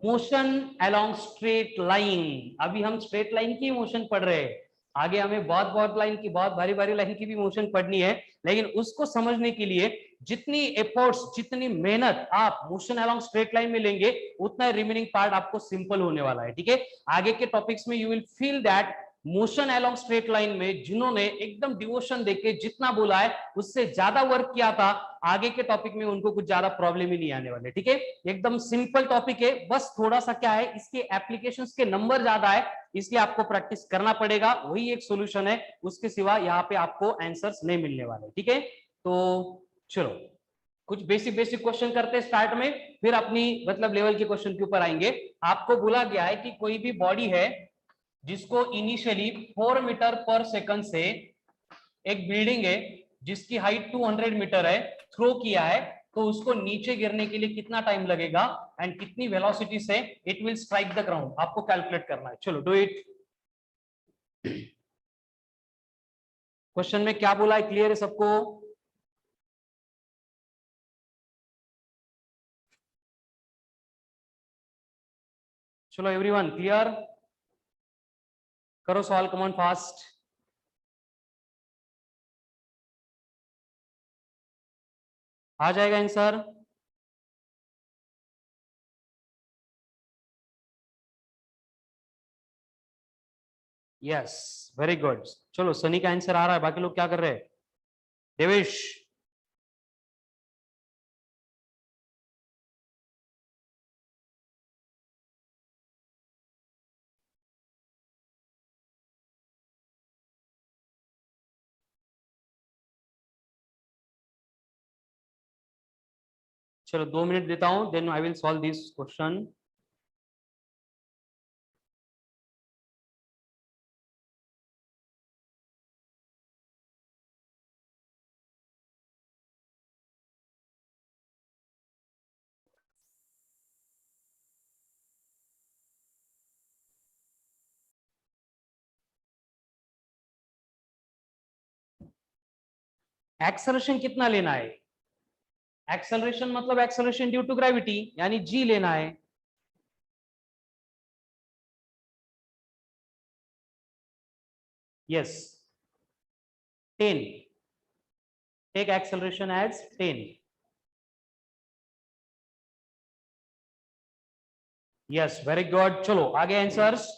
Motion along straight line. अभी हम straight line की मोशन पढ़ रहे हैं, आगे हमें बहुत बहुत लाइन की, बहुत भारी भारी लाइन की भी मोशन पढ़नी है, लेकिन उसको समझने के लिए जितनी एफर्ट्स, जितनी मेहनत आप मोशन अलोंग स्ट्रेट लाइन में लेंगे, उतना रिमेनिंग पार्ट आपको सिंपल होने वाला है। ठीक है, आगे के टॉपिक्स में you will feel that motion along straight line में जिन्होंने एकदम डिवोशन देके जितना बोला है उससे ज्यादा वर्क किया था, आगे के टॉपिक में उनको कुछ ज्यादा प्रॉब्लम ही नहीं आने वाले। ठीक है, एकदम सिंपल टॉपिक है, बस थोड़ा सा क्या है, इसके एप्लीकेशंस के नंबर ज्यादा है, इसलिए आपको प्रैक्टिस करना पड़ेगा, वही एक सॉल्यूशन है, उसके सिवा यहाँ पे आपको आंसर्स नहीं मिलने वाले। ठीक है, तो चलो कुछ बेसिक बेसिक क्वेश्चन करते हैं स्टार्ट में, फिर अपनी मतलब लेवल के क्वेश्चन के ऊपर आएंगे। आपको बोला गया है कि कोई भी बॉडी है जिसको इनिशियली 4 मीटर पर सेकंड से एक बिल्डिंग है जिसकी हाइट 200 मीटर है, थ्रो किया है, तो उसको नीचे गिरने के लिए कितना टाइम लगेगा एंड कितनी वेलोसिटी से it will strike the ground, आपको कैलकुलेट करना है। चलो डू इट। क्वेश्चन में क्या बोला है, क्लियर है सबको? चलो एवरीवन क्लियर, करो सॉल्व, कम ऑन फास्ट। आ जाएगा आंसर? Yes, very good. चलो सनी का आंसर आ रहा है, बाकी लोग क्या कर रहे हैं? देवेश, चलो 2 मिनट देता हूं, then I will solve this question. Acceleration कितना लेना है? एक्सेलरेशन मतलब एक्सेलरेशन ड्यू टू ग्रेविटी, यानी जी लेना है। Yes, 10, take acceleration as 10। Yes, very good. चलो आगे आंसर्स।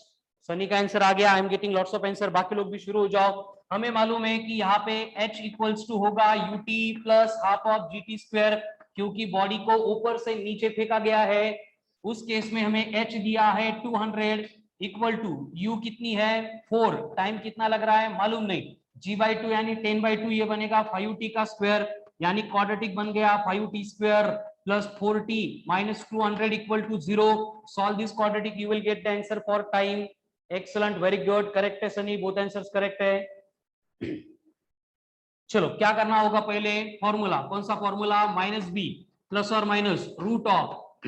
सनी का आंसर आ गया, I am getting lots of answer, बाकी लोग भी शुरू हो जाओ। हमें मालूम है कि यहाँ पे h इक्वल्स टू होगा ut plus half of gt square, क्योंकि बॉडी को ऊपर से नीचे फेंका गया है। उस केस में हमें h दिया है 200 इक्वल टू u कितनी है 4, टाइम कितना लग रहा है मालूम नहीं, g/2 यानी 10/2, ये बनेगा 5t का स्क्वायर, यानी क्वाड्रेटिक बन गया 5t square plus 4t minus 200 equal to 0. Solve this quadratic, you will get the answer for time. Excellent, very good, correct है सनी, both answers correct है। चलो क्या करना होगा, पहले फॉर्मूला, कौन सा फॉर्मूला? माइनस बी प्लस और minus root of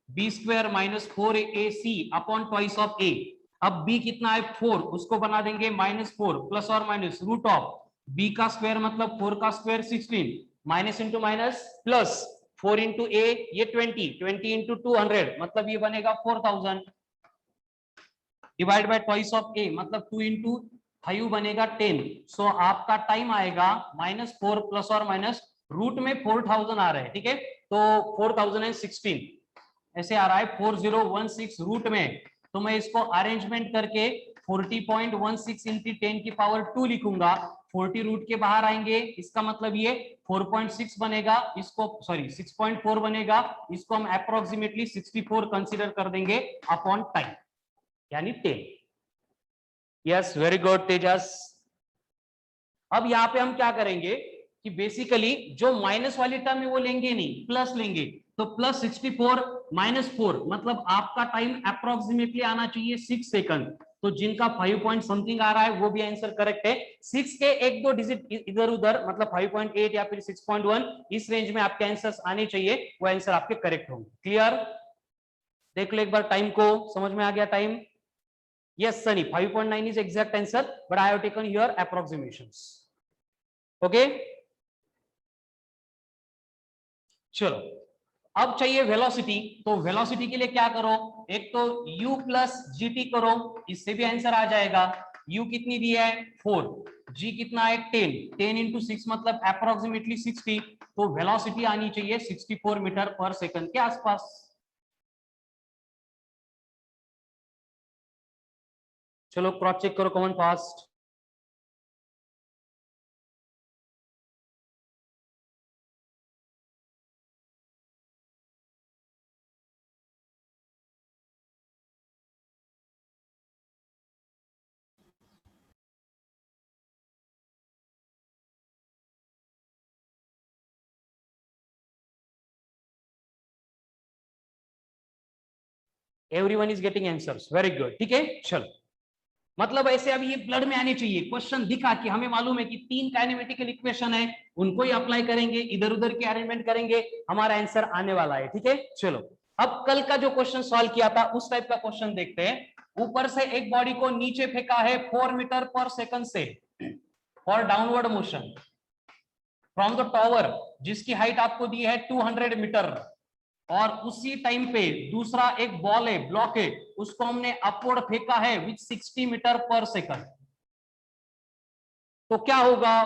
B square minus 4ac upon twice of A. अब b कितना है 4, उसको बना देंगे -4 प्लस और माइनस रूट ऑफ b का स्क्वायर मतलब 4 का square 16, minus into minus plus 4 into a ये 20 इंटू 200 मतलब ये बनेगा 4000, divide by twice of a मतलब 2 इंटू 5 बनेगा 10। सो आपका टाइम आएगा -4 प्लस और माइनस रूट में 4000 आ रहा है, ठीक है, तो 4016 ऐसे आ रहा है 4016 रूट में। तो मैं इसको अरेंजमेंट करके 40.16 इंटू 10 की पावर 2 लिखूंगा, 40 रूट के बाहर आएंगे, इसका मतलब ये 4.6 बनेगा, इसको सॉरी 6.4 बनेगा, इसको हम अप्रोक्सीमेटली 64 कंसीडर कर देंगे अपॉन टाइम, यानी 10। यस, वेरी गुड तेजस। अब यहाँ पे हम क्या करेंगे कि बेसिकली जो माइनस वाली टर्म है वो लेंगे नहीं, प्लस लेंगे, तो प्लस 64 माइनस 4 मतलब आपका टाइम अप्रोक्सीमेटली आना चाहिए 6 सेकंड, तो जिनका 5 पॉइंट समथिंग आ रहा है वो भी आंसर करेक्ट है। 6 के एक दो डिजिट इधर उधर मतलब 5.8 या फिर 6.1 इस रेंज में आपके आंसर्स आने चाहिए, वो आंसर आपके करेक्ट होंगे। क्लियर? देख लो एक बार टाइम को, समझ में आ गया time? Yes, Sunny, 5.9 is exact answer, but I have taken here approximations. Okay? चलो अब चाहिए वेलोसिटी, तो वेलोसिटी के लिए क्या करो, एक तो u प्लस जीटी करो, इससे भी आंसर आ जाएगा। u कितनी दी है 4, g कितना है 10, 10 इंटू 6 मतलब अप्रोक्सीमेटली 60, तो वेलोसिटी आनी चाहिए 64 मीटर पर सेकंड के आसपास। चलो क्रॉस चेक करो common fast. Everyone is getting answers, very good, ठीक है। चलो मतलब ऐसे अभी ये ब्लड में आने चाहिए, क्वेश्चन दिखा कि हमें मालूम है कि 3 काइनेमेटिकल इक्वेशन है, उनको ही अप्लाई करेंगे, इधर उधर के अरेंजमेंट करेंगे, हमारा आंसर आने वाला है, ठीक है। चलो अब कल का जो क्वेश्चन सॉल्व किया था उस टाइप का क्वेश्चन देखते हैं। ऊपर से एक बॉडी को नीचे फेंका है 4 मीटर पर सेकंड से for downward motion from the tower, जिसकी हाइट आपको दी है 200 मीटर, और उसी टाइम पे दूसरा एक बॉल है, ब्लॉक है, उसको हमने अपवर्ड फेंका है विथ 60 मीटर पर सेकंड, तो क्या होगा,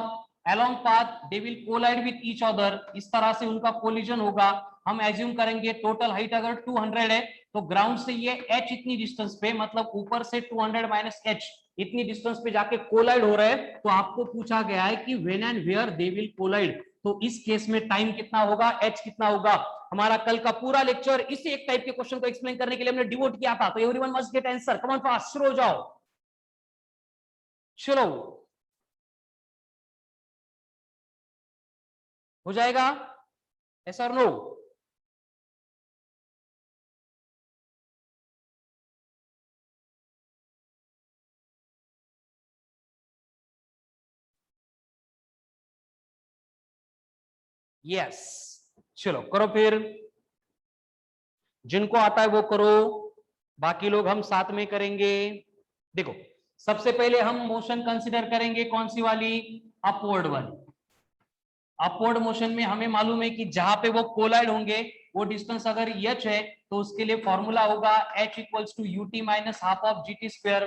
along path they will collide with each other, इस तरह से उनका कोलिजन होगा। हम एज्यूम करेंगे टोटल हाइट अगर 200 है तो ग्राउंड से ये h इतनी डिस्टेंस पे, मतलब ऊपर से 200 माइनस h इतनी डिस्टेंस पे जाके कोलाइड हो रहे हैं। तो आपको पूछा गया है कि when and where they will collide, तो इस केस में टाइम कितना होगा, h कितना होगा। हमारा कल का पूरा लेक्चर इसी एक टाइप के क्वेश्चन को एक्सप्लेन करने के लिए हमने डिवोट किया था, तो everyone must get answer, come on fast, शुरू हो जाओ। चलो हो जाएगा, यस और नो? यस, चलो करो फिर, जिनको आता है वो करो, बाकी लोग हम साथ में करेंगे। देखो सबसे पहले हम मोशन कंसीडर करेंगे, कौन सी वाली, अपवर्ड वाली। अपवर्ड मोशन में हमें मालूम है कि जहां पे वो कोलाइड होंगे वो डिस्टेंस अगर h है तो उसके लिए फॉर्मूला होगा h equals to ut minus half of gt square.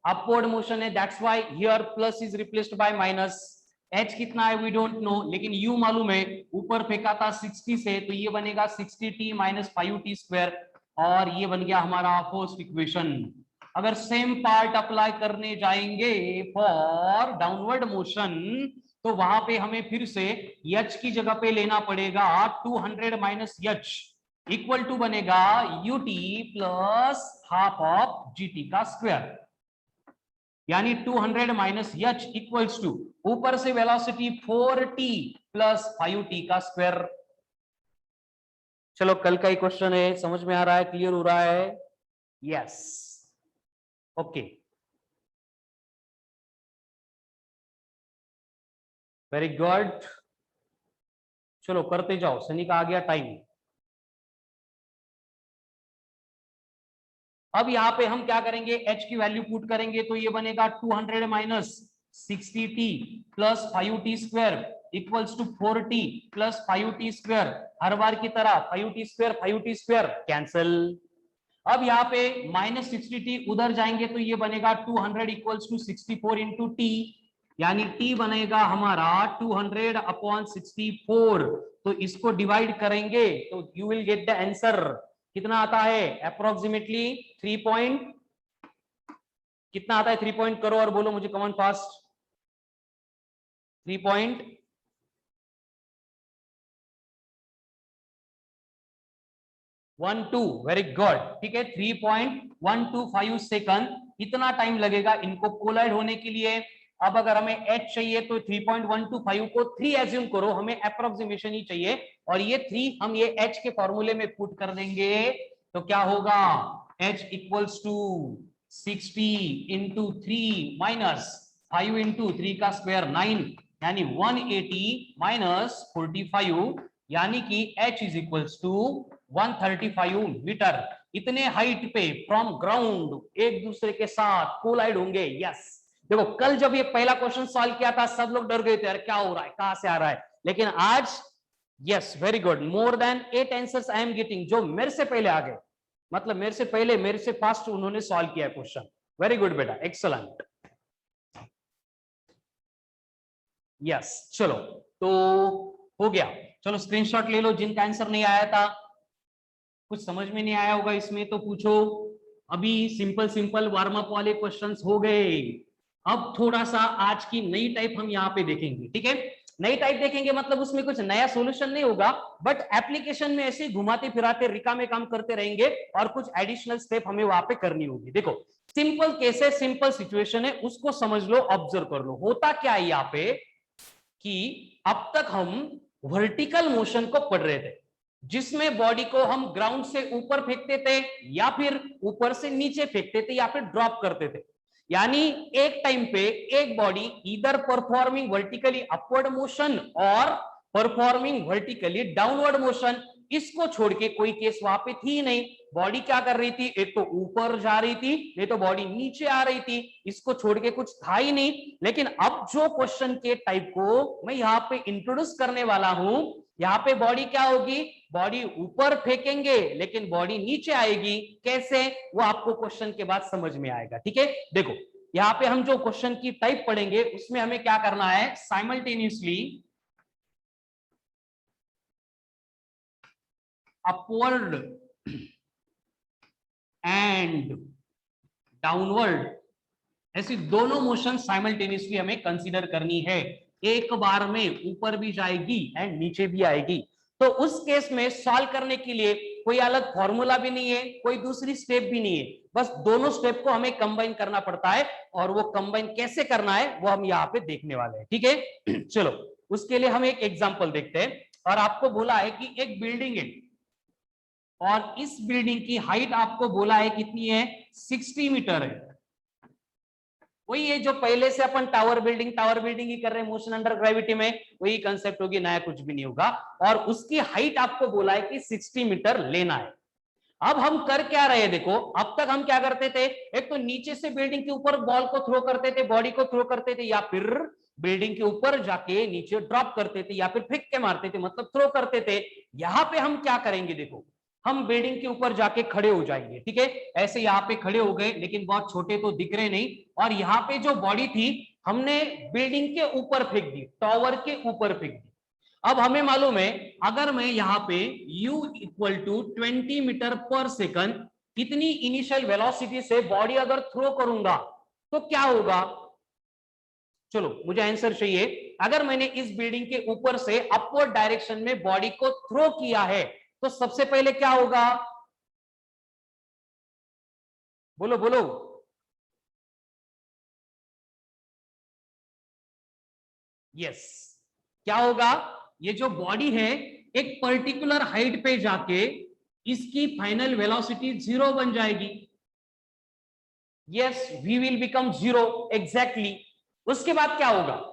Upward motion है, that's why here plus is replaced by minus. h कितना है वी डोंट नो, लेकिन u मालूम है, ऊपर फेंका था 60 से, तो ये बनेगा 60t माइनस 5t स्क्वायर, और ये बन गया हमारा फर्स्ट इक्वेशन। अगर सेम पार्ट अप्लाई करने जाएंगे फॉर डाउनवर्ड मोशन, तो वहां पे हमें फिर से h की जगह पे लेना पड़ेगा 200 माइनस h इक्वल टू बनेगा ut plus half of gt का स्क्वायर, यानी 200 माइनस h इक्वल्स टू ऊपर से वेलोसिटी 4t प्लस 5t का स्क्वायर। चलो कल का ही क्वेश्चन है, समझ में आ रहा है, क्लियर हो रहा है? Yes, okay, very good. चलो करते जाओ, सनी का आ गया टाइम। अब यहाँ पे हम क्या करेंगे, h की वैल्यू पुट करेंगे, तो ये बनेगा 200 minus 60t plus 5t square equals to 4t plus 5t square. हर बार की तरह 5t स्क्वायर कैंसिल। अब यहाँ पे माइनस 60t उधर जाएंगे तो ये बनेगा 200 इक्वल्स टू 64 इंटू टी, यानी t बनेगा हमारा 200 अपॉन 64। तो इसको डिवाइड करेंगे तो you will get the answer, कितना आता है अप्रोक्सीमेटली 3 पॉइंट, कितना आता है 3 पॉइंट, करो और बोलो मुझे कमन फास्ट। 3.12, वेरी गुड, ठीक है, 3.125 सेकंड इतना टाइम लगेगा इनको कोलाइड होने के लिए। अब अगर हमें h चाहिए तो 3.125 को 3 एज्यूम करो, हमें अप्रोक्सीमेशन ही चाहिए, और ये 3 हम ये h के फॉर्मूले में पुट कर देंगे, तो क्या होगा, h equals to 60 into 3 minus 5 into 3 का स्क्वायर 9, यानी 180 माइनस 45, यानी कि h is equals to 135 metre. इतने हाइट पे फ्रॉम ग्राउंड एक दूसरे के साथ कोलाइड होंगे। यस, देखो कल जब ये पहला क्वेश्चन सॉल्व किया था सब लोग डर गए थे, यार क्या हो रहा है, कहां से आ रहा है, लेकिन आज yes, very good, more than 8 answers I am getting, जो मेरे से पहले आ गए, मतलब मेरे से पहले, मेरे से फास्ट उन्होंने सॉल्व किया क्वेश्चन। वेरी गुड बेटा, एक्सलेंट। यस, चलो तो हो गया। चलो स्क्रीनशॉट ले लो, जिनका आंसर नहीं आया था, कुछ समझ में नहीं आया होगा इसमें तो पूछो। अभी सिंपल सिंपल वार्म अप वाले क्वेश्चंस हो गए। अब थोड़ा सा आज की नई टाइप हम यहाँ पे देखेंगे, ठीक है। नई टाइप देखेंगे मतलब उसमें कुछ नया सॉल्यूशन नहीं होगा, बट एप्लीकेशन में ऐसे घुमाते फिराते रिका में काम करते रहेंगे और कुछ एडिशनल स्टेप हमें वहां पे करनी होगी। देखो, सिंपल केस है, सिंपल सिचुएशन है, उसको समझ लो, ऑब्जर्व कर लो। होता क्या है यहाँ पे कि अब तक हम वर्टिकल मोशन को पढ़ रहे थे, जिसमें बॉडी को हम ग्राउंड से ऊपर फेंकते थे या फिर ऊपर से नीचे फेंकते थे या फिर ड्रॉप करते थे। यानी एक टाइम पे एक बॉडी इधर परफॉर्मिंग वर्टिकली अपवर्ड मोशन और परफॉर्मिंग वर्टिकली डाउनवर्ड मोशन, इसको छोड़ के कोई केस वहां पे थी नहीं। बॉडी क्या कर रही थी, एक तो ऊपर जा रही थी, नहीं तो बॉडी नीचे आ रही थी, इसको छोड़ के कुछ था ही नहीं। लेकिन अब जो क्वेश्चन के टाइप को मैं यहाँ पे इंट्रोड्यूस करने वाला हूं, यहाँ पे बॉडी क्या होगी, बॉडी ऊपर फेंकेंगे लेकिन बॉडी नीचे आएगी। कैसे, वो आपको क्वेश्चन के बाद समझ में आएगा, ठीक है। देखो, यहाँ पे हम जो क्वेश्चन की टाइप पढ़ेंगे उसमें हमें क्या करना है, साइमल्टेनियसली अपवर्ड एंड डाउनवर्ड, ऐसी दोनों मोशन साइमल्टेनियसली हमें कंसीडर करनी है। एक बार में ऊपर भी जाएगी एंड नीचे भी आएगी। तो उस केस में सॉल्व करने के लिए कोई अलग फॉर्मूला भी नहीं है, कोई दूसरी स्टेप भी नहीं है, बस दोनों स्टेप को हमें कंबाइन करना पड़ता है। और वो कंबाइन कैसे करना है वो हम यहाँ पे देखने वाले हैं, ठीक है। चलो, उसके लिए हम एक एग्जांपल देखते हैं। और आपको बोला है कि एक बिल्डिंग है और इस बिल्डिंग की हाइट आपको बोला है कितनी है, 60 मीटर है। वही है जो पहले से अपन टावर बिल्डिंग ही कर रहे हैं मोशन अंडर ग्रेविटी में, वही कंसेप्ट होगी, नया कुछ भी नहीं होगा। और उसकी हाइट आपको बोला है कि 60 मीटर लेना है। अब हम कर क्या रहे हैं, देखो, अब तक हम क्या करते थे, एक तो नीचे से बिल्डिंग के ऊपर बॉल को थ्रो करते थे, बॉडी को थ्रो करते थे, या फिर बिल्डिंग के ऊपर जाके नीचे ड्रॉप करते थे, या फिर फेंक के मारते थे, मतलब थ्रो करते थे। यहां पे हम क्या करेंगे, देखो, हम बिल्डिंग के ऊपर जाके खड़े हो जाएंगे, ठीक है। ऐसे यहाँ पे खड़े हो गए, लेकिन बहुत छोटे तो दिख रहे नहीं। और यहाँ पे जो बॉडी थी हमने बिल्डिंग के ऊपर फेंक दी, टावर के ऊपर फेंक दी। अब हमें मालूम है, अगर मैं यहाँ पे u इक्वल टू 20 मीटर पर सेकंड कितनी इनिशियल वेलोसिटी से बॉडी अगर थ्रो करूंगा तो क्या होगा। चलो, मुझे आंसर चाहिए। अगर मैंने इस बिल्डिंग के ऊपर से अपवर्ड डायरेक्शन में बॉडी को थ्रो किया है तो सबसे पहले क्या होगा, बोलो बोलो। यस, क्या होगा, ये जो बॉडी है एक पर्टिकुलर हाइट पे जाके इसकी फाइनल वेलोसिटी 0 बन जाएगी। Yes, we will become 0 exactly. उसके बाद क्या होगा,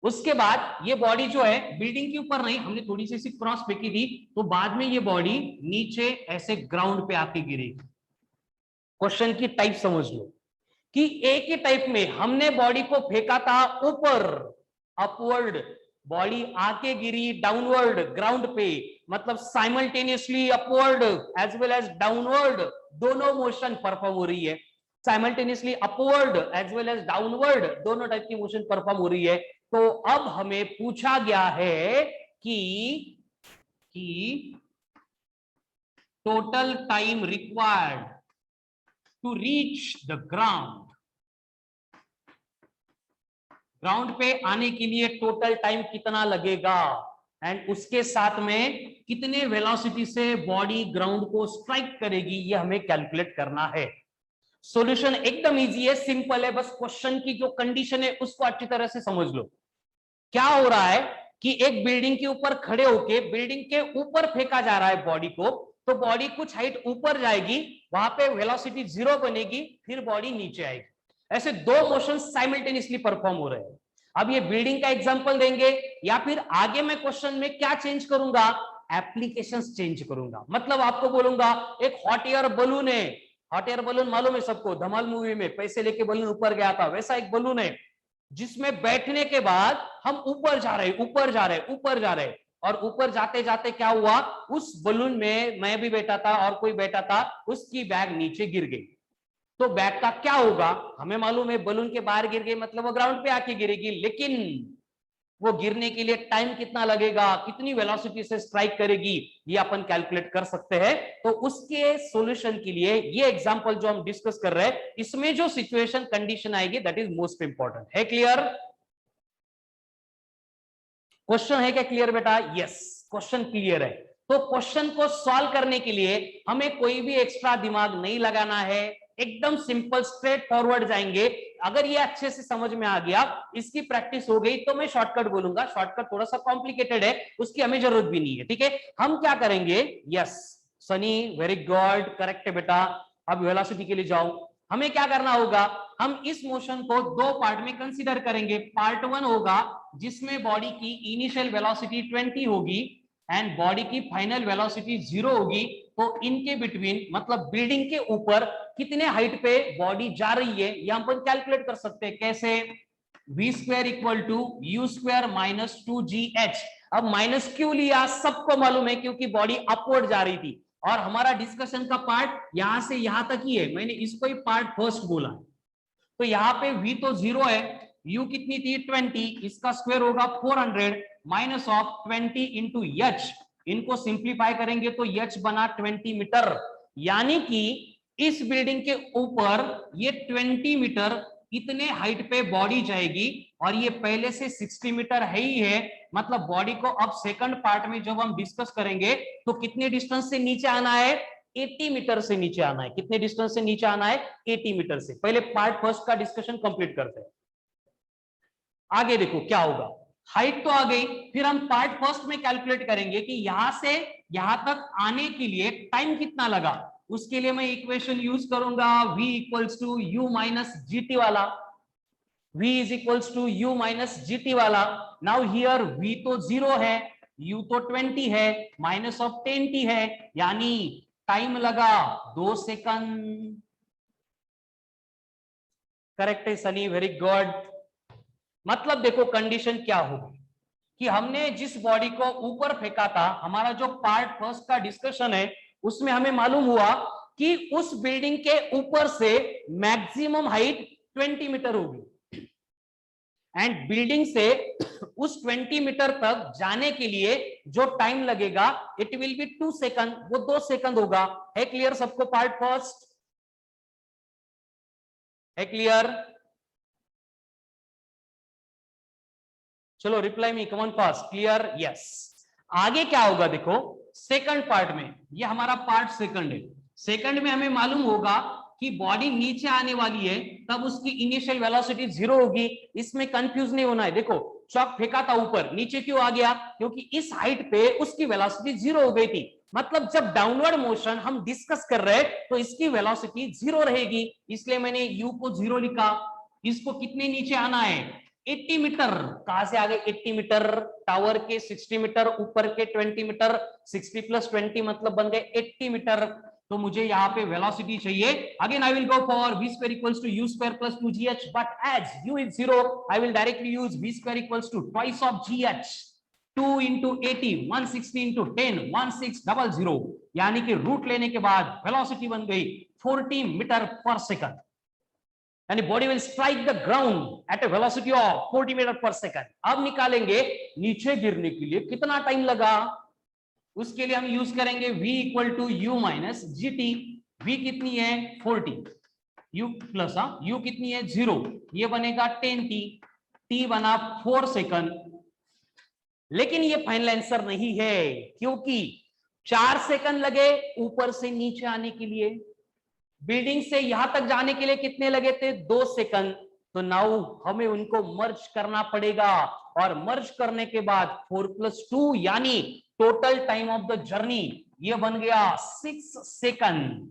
उसके बाद ये बॉडी जो है बिल्डिंग के ऊपर नहीं, हमने थोड़ी सी क्रॉस फेंकी थी, तो बाद में ये बॉडी नीचे ऐसे ग्राउंड पे आके गिरेगी। क्वेश्चन की टाइप समझ लो कि एक ही टाइप में हमने बॉडी को फेंका था ऊपर अपवर्ड, बॉडी आके गिरी डाउनवर्ड ग्राउंड पे, मतलब simultaneously upward as well as downward दोनों मोशन परफॉर्म हो रही है। Simultaneously upward as well as downward दोनों टाइप की मोशन परफॉर्म हो रही है। तो अब हमें पूछा गया है कि total time required to reach the ground, ground पे आने के लिए टोटल टाइम कितना लगेगा, एंड उसके साथ में कितने वेलोसिटी से बॉडी ग्राउंड को स्ट्राइक करेगी, ये हमें कैलकुलेट करना है। सॉल्यूशन एकदम इजी है, सिंपल है, बस क्वेश्चन की जो कंडीशन है उसको अच्छी तरह से समझ लो। क्या हो रहा है कि एक बिल्डिंग के ऊपर खड़े होके बिल्डिंग के ऊपर फेंका जा रहा है बॉडी को, तो बॉडी कुछ हाइट ऊपर जाएगी, वहां पे वेलोसिटी 0 बनेगी, फिर बॉडी नीचे आएगी। ऐसे दो मोशन साइमल्टेनियसली परफॉर्म हो रहे हैं। अब ये बिल्डिंग का एग्जांपल देंगे या फिर आगे मैं क्वेश्चन में क्या चेंज करूंगा, एप्लीकेशंस चेंज करूंगा। मतलब आपको बोलूंगा एक हॉट एयर बलून है, हॉट एयर बलून मालूम है सबको, धमाल मूवी में पैसे लेके बलून ऊपर गया था, वैसा एक बलून है जिसमें बैठने के बाद हम ऊपर जा रहे ऊपर जा रहे ऊपर जा रहे। और ऊपर जाते जाते क्या हुआ, उस बलून में मैं भी बैठा था और कोई बैठा था, उसकी बैग नीचे गिर गई। तो बैग का क्या होगा, हमें मालूम है बलून के बाहर गिर गई मतलब वो ग्राउंड पे आके गिरेगी, लेकिन वो गिरने के लिए टाइम कितना लगेगा, कितनी वेलोसिटी से स्ट्राइक करेगी, ये अपन कैलकुलेट कर सकते हैं। तो उसके सॉल्यूशन के लिए ये एग्जांपल जो हम डिस्कस कर रहे हैं, इसमें जो सिचुएशन कंडीशन आएगी दैट इज मोस्ट इंपॉर्टेंट है। क्लियर? क्वेश्चन है क्या क्लियर बेटा? यस, क्वेश्चन क्लियर है। तो क्वेश्चन को सॉल्व करने के लिए हमें कोई भी एक्स्ट्रा दिमाग नहीं लगाना है, एकदम सिंपल स्ट्रेट फॉरवर्ड जाएंगे। अगर ये अच्छे से समझ में आ गया, इसकी प्रैक्टिस हो गई, तो मैं शॉर्टकट बोलूंगा। शॉर्टकट थोड़ा सा कॉम्प्लिकेटेड है, उसकी हमें जरूरत भी नहीं है, ठीक है। हम क्या करेंगे, yes Sunny very good, correct है बेटा। अब वेलोसिटी के लिए जाओ, हमें क्या करना होगा, हम इस मोशन को दो पार्ट में कंसीडर करेंगे। पार्ट वन होगा जिसमें बॉडी की इनिशियल वेलोसिटी 20 होगी एंड बॉडी की फाइनल वेलोसिटी 0 होगी। तो इनके बिटवीन मतलब बिल्डिंग के ऊपर कितने हाइट पे बॉडी जा रही है, यह हम कैलकुलेट कर सकते हैं। कैसे? v square equal to u square minus 2gh। अब माइनस क्यों लिया, सबको मालूम है क्योंकि बॉडी अपवर्ड जा रही थी और हमारा डिस्कशन का पार्ट यहां से यहां तक ही है, मैंने इसको ही पार्ट फर्स्ट बोला। तो यहाँ पे v तो 0 है, u कितनी थी 20, इसका स्क्वायर होगा 400 माइनस ऑफ 20 इंटू h। इनको सिंप्लीफाई करेंगे तो h बना 20 मीटर, यानी कि इस बिल्डिंग के ऊपर ये 20 मीटर इतने हाइट पे बॉडी जाएगी और ये पहले से 60 मीटर है ही है। मतलब बॉडी को अब सेकंड पार्ट में जब हम डिस्कस करेंगे तो कितने डिस्टेंस से नीचे आना है, 80 मीटर से नीचे आना है। कितने डिस्टेंस से नीचे आना है, 80 मीटर से। पहले पार्ट फर्स्ट का डिस्कशन कंप्लीट करते हैं। आगे देखो क्या होगा, हाइट तो आ गई, फिर हम पार्ट फर्स्ट में कैलकुलेट करेंगे कि यहां से यहां तक आने के लिए टाइम कितना लगा। उसके लिए मैं इक्वेशन यूज करूंगा v equals to u minus g t वाला, v is equals to u minus g t वाला। नाउ हियर v तो 0 है, u तो 20 है, माइनस ऑफ 10t है, यानी टाइम लगा 2 सेकंड। करेक्ट है सनी, वेरी गुड। मतलब देखो कंडीशन क्या होगी कि हमने जिस बॉडी को ऊपर फेंका था, हमारा जो पार्ट फर्स्ट का डिस्कशन है उसमें हमें मालूम हुआ कि उस बिल्डिंग के ऊपर से मैक्सिमम हाइट 20 मीटर होगी एंड बिल्डिंग से उस 20 मीटर तक जाने के लिए जो टाइम लगेगा इट विल बी 2 सेकंड, वो 2 सेकंड होगा। है क्लियर सबको? पार्ट फर्स्ट है क्लियर? चलो reply me, come on fast, clear? Yes. आगे क्या होगा देखो, सेकंड पार्ट में, ये हमारा पार्ट सेकंड है। सेकंड में हमें मालूम होगा कि बॉडी नीचे आने वाली है तब उसकी इनिशियल वेलोसिटी 0 होगी। इसमें कंफ्यूज नहीं होना है। देखो चॉक फेंका था ऊपर, नीचे क्यों आ गया, क्योंकि इस हाइट पे उसकी वेलोसिटी 0 हो गई थी। मतलब जब डाउनवर्ड मोशन हम डिस्कस कर रहे हैं तो इसकी वेलोसिटी 0 रहेगी, इसलिए मैंने u को 0 लिखा। इसको कितने नीचे आना है, 80 मीटर। कहां से आगे 80 मीटर, टावर के 60 मीटर, ऊपर के 20 मीटर, 60 प्लस 20 मतलब बन गए 80 मीटर। तो मुझे यहाँ पे वेलोसिटी चाहिए। Again I will go for v square equals to u square plus 2gh, but as u is 0 I will directly use v square equals to twice of gh, 2 into 80, 160 into 10, 1600, यानी कि root लेने के बाद velocity बन गई 40 metre पर second. यानी body will strike the ground at a velocity of 40 metre पर सेकंड। अब निकालेंगे नीचे गिरने के लिए कितना टाइम लगा, उसके लिए हम यूज करेंगे v equal to u minus g t. v कितनी है 40, u प्लस u कितनी है 0, ये बनेगा 10t, t बना 4 सेकंड। लेकिन ये फाइनल आंसर नहीं है क्योंकि 4 सेकंड लगे ऊपर से नीचे आने के लिए, बिल्डिंग से यहां तक जाने के लिए कितने लगे थे 2 सेकंड। तो नाउ हमें उनको मर्ज करना पड़ेगा और मर्ज करने के बाद 4 प्लस 2 यानी total time of the journey ये बन गया 6 second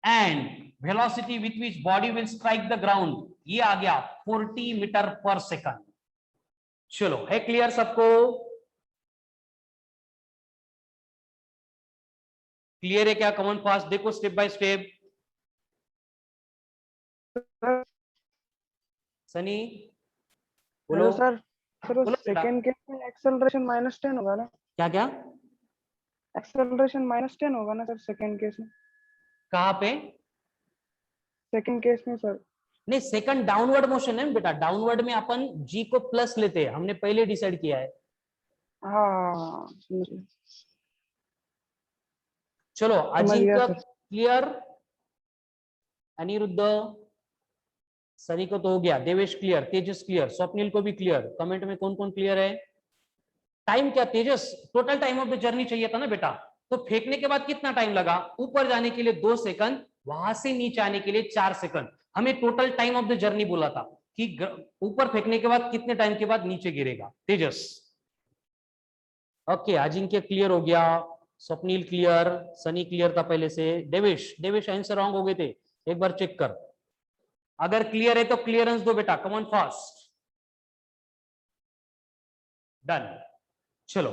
and velocity with which body will strike the ground ये आ गया 40 मीटर पर सेकंड। चलो है क्लियर सबको? क्लियर है क्या? कमन फास्ट देखो स्टेप बाय स्टेप। सनी बोलो हेलो सर। सर बोलो बेटा। सेकंड केस में एक्सेलरेशन -10 होगा ना? क्या क्या? एक्सेलरेशन -10 होगा ना सर सेकंड केस में? कहाँ पे? सेकंड केस में सर। नहीं, सेकंड डाउनवर्ड मोशन है बेटा। डाउनवर्ड में अपन जी को प्लस लेते हैं, हमने पहले डिसाइड किया है। हाँ चलो, समझ गया अजिंक्य सर। क्लियर, अनिरुद्ध, सनी को तो हो गया, देवेश क्लियर, तेजस क्लियर, स्वप्निल को भी क्लियर। कमेंट में कौन कौन क्लियर है? टाइम क्या Tejas? Total time of the journey चाहिए था ना बेटा, तो फेंकने के बाद कितना टाइम लगा? ऊपर जाने के लिए 2 सेकंड, वहां से नीचे आने के लिए 4 सेकंड। हमें total time of the journey बोला था कि ऊपर फेंकने के बाद कितने टाइम के बाद नीचे गिरेगा। तेजस ओके, अजिंक्य क्लियर हो गया, स्वप्निल क्लियर, सनी क्लियर था पहले से। देवेश, देवेश आंसर रॉन्ग हो गए थे, एक बार चेक कर। अगर क्लियर है तो क्लियरेंस दो बेटा, कम ऑन फास्ट। डन। चलो,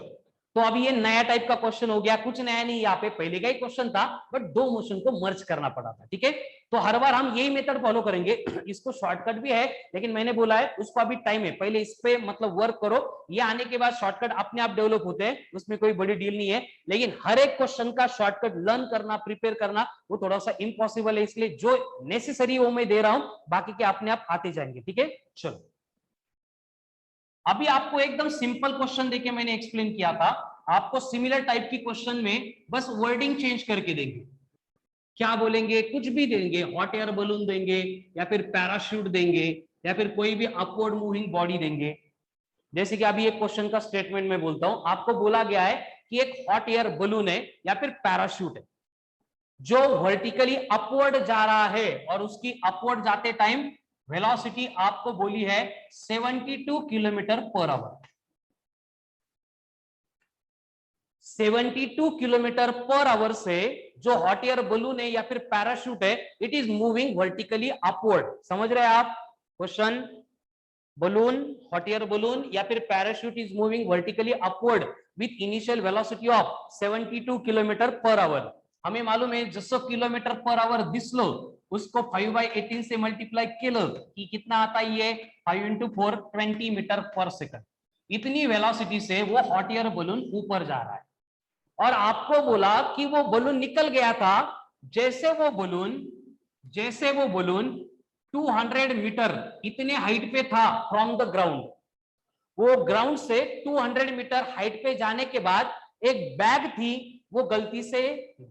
तो अभी ये नया टाइप का क्वेश्चन हो गया, कुछ नया नहीं, यहाँ पे पहले का ही क्वेश्चन था, बट 2 मोशन को मर्ज करना पड़ा था। ठीक है, तो हर बार हम यही मेथड फॉलो करेंगे। इसको शॉर्टकट भी है, लेकिन मैंने बोला है उसको अभी टाइम है, पहले इस पे मतलब वर्क करो, ये आने के बाद शॉर्टकट अपने आप डेवलप होते हैं, उसमें कोई बड़ी डील नहीं है। लेकिन हर एक क्वेश्चन का शॉर्टकट लर्न करना, प्रिपेयर करना, वो थोड़ा सा इम्पॉसिबल है, इसलिए जो नेसेसरी वो मैं दे रहा हूं, बाकी के अपने आप आते जाएंगे। ठीक है, चलो अभी आपको एकदम सिंपल क्वेश्चन देके मैंने एक्सप्लेन किया था, आपको सिमिलर टाइप की क्वेश्चन में बस वर्डिंग चेंज करके देंगे। क्या बोलेंगे? कुछ भी देंगे, हॉट एयर बलून देंगे, या फिर पैराशूट देंगे, या फिर कोई भी अपवर्ड मूविंग बॉडी देंगे। जैसे कि अभी एक क्वेश्चन का स्टेटमेंट में बोलता हूं, आपको बोला गया है कि एक हॉट एयर बलून है या फिर पैराशूट है जो वर्टिकली अपवर्ड जा रहा है, और उसकी अपवर्ड जाते टाइम वेलोसिटी आपको बोली है 72 kilometre per hour. 72 kilometre per hour से जो हॉट एयर बलून है या फिर पैराशूट है, it is moving vertically upward. समझ रहे हैं आप question? Balloon, hot air balloon या फिर parachute is moving vertically upward with initial velocity of 72 kilometre per hour. हमें मालूम है जसं किलोमीटर पर आवर दिसलो, उसको 5/18 से मल्टीप्लाई केलं कि कितना आता है? ये 5 × 4 20 मीटर पर सेकंड। इतनी वेलोसिटी से वो हॉट एयर बलून ऊपर जा रहा है, और आपको बोला कि वो बलून निकल गया था। जैसे वो बलून 200 मीटर इतने हाइट पे था फ्रॉम द ग्राउंड, वो ग्राउंड से 200 मीटर हाइट पे जाने के बाद एक बैग थी, वो गलती से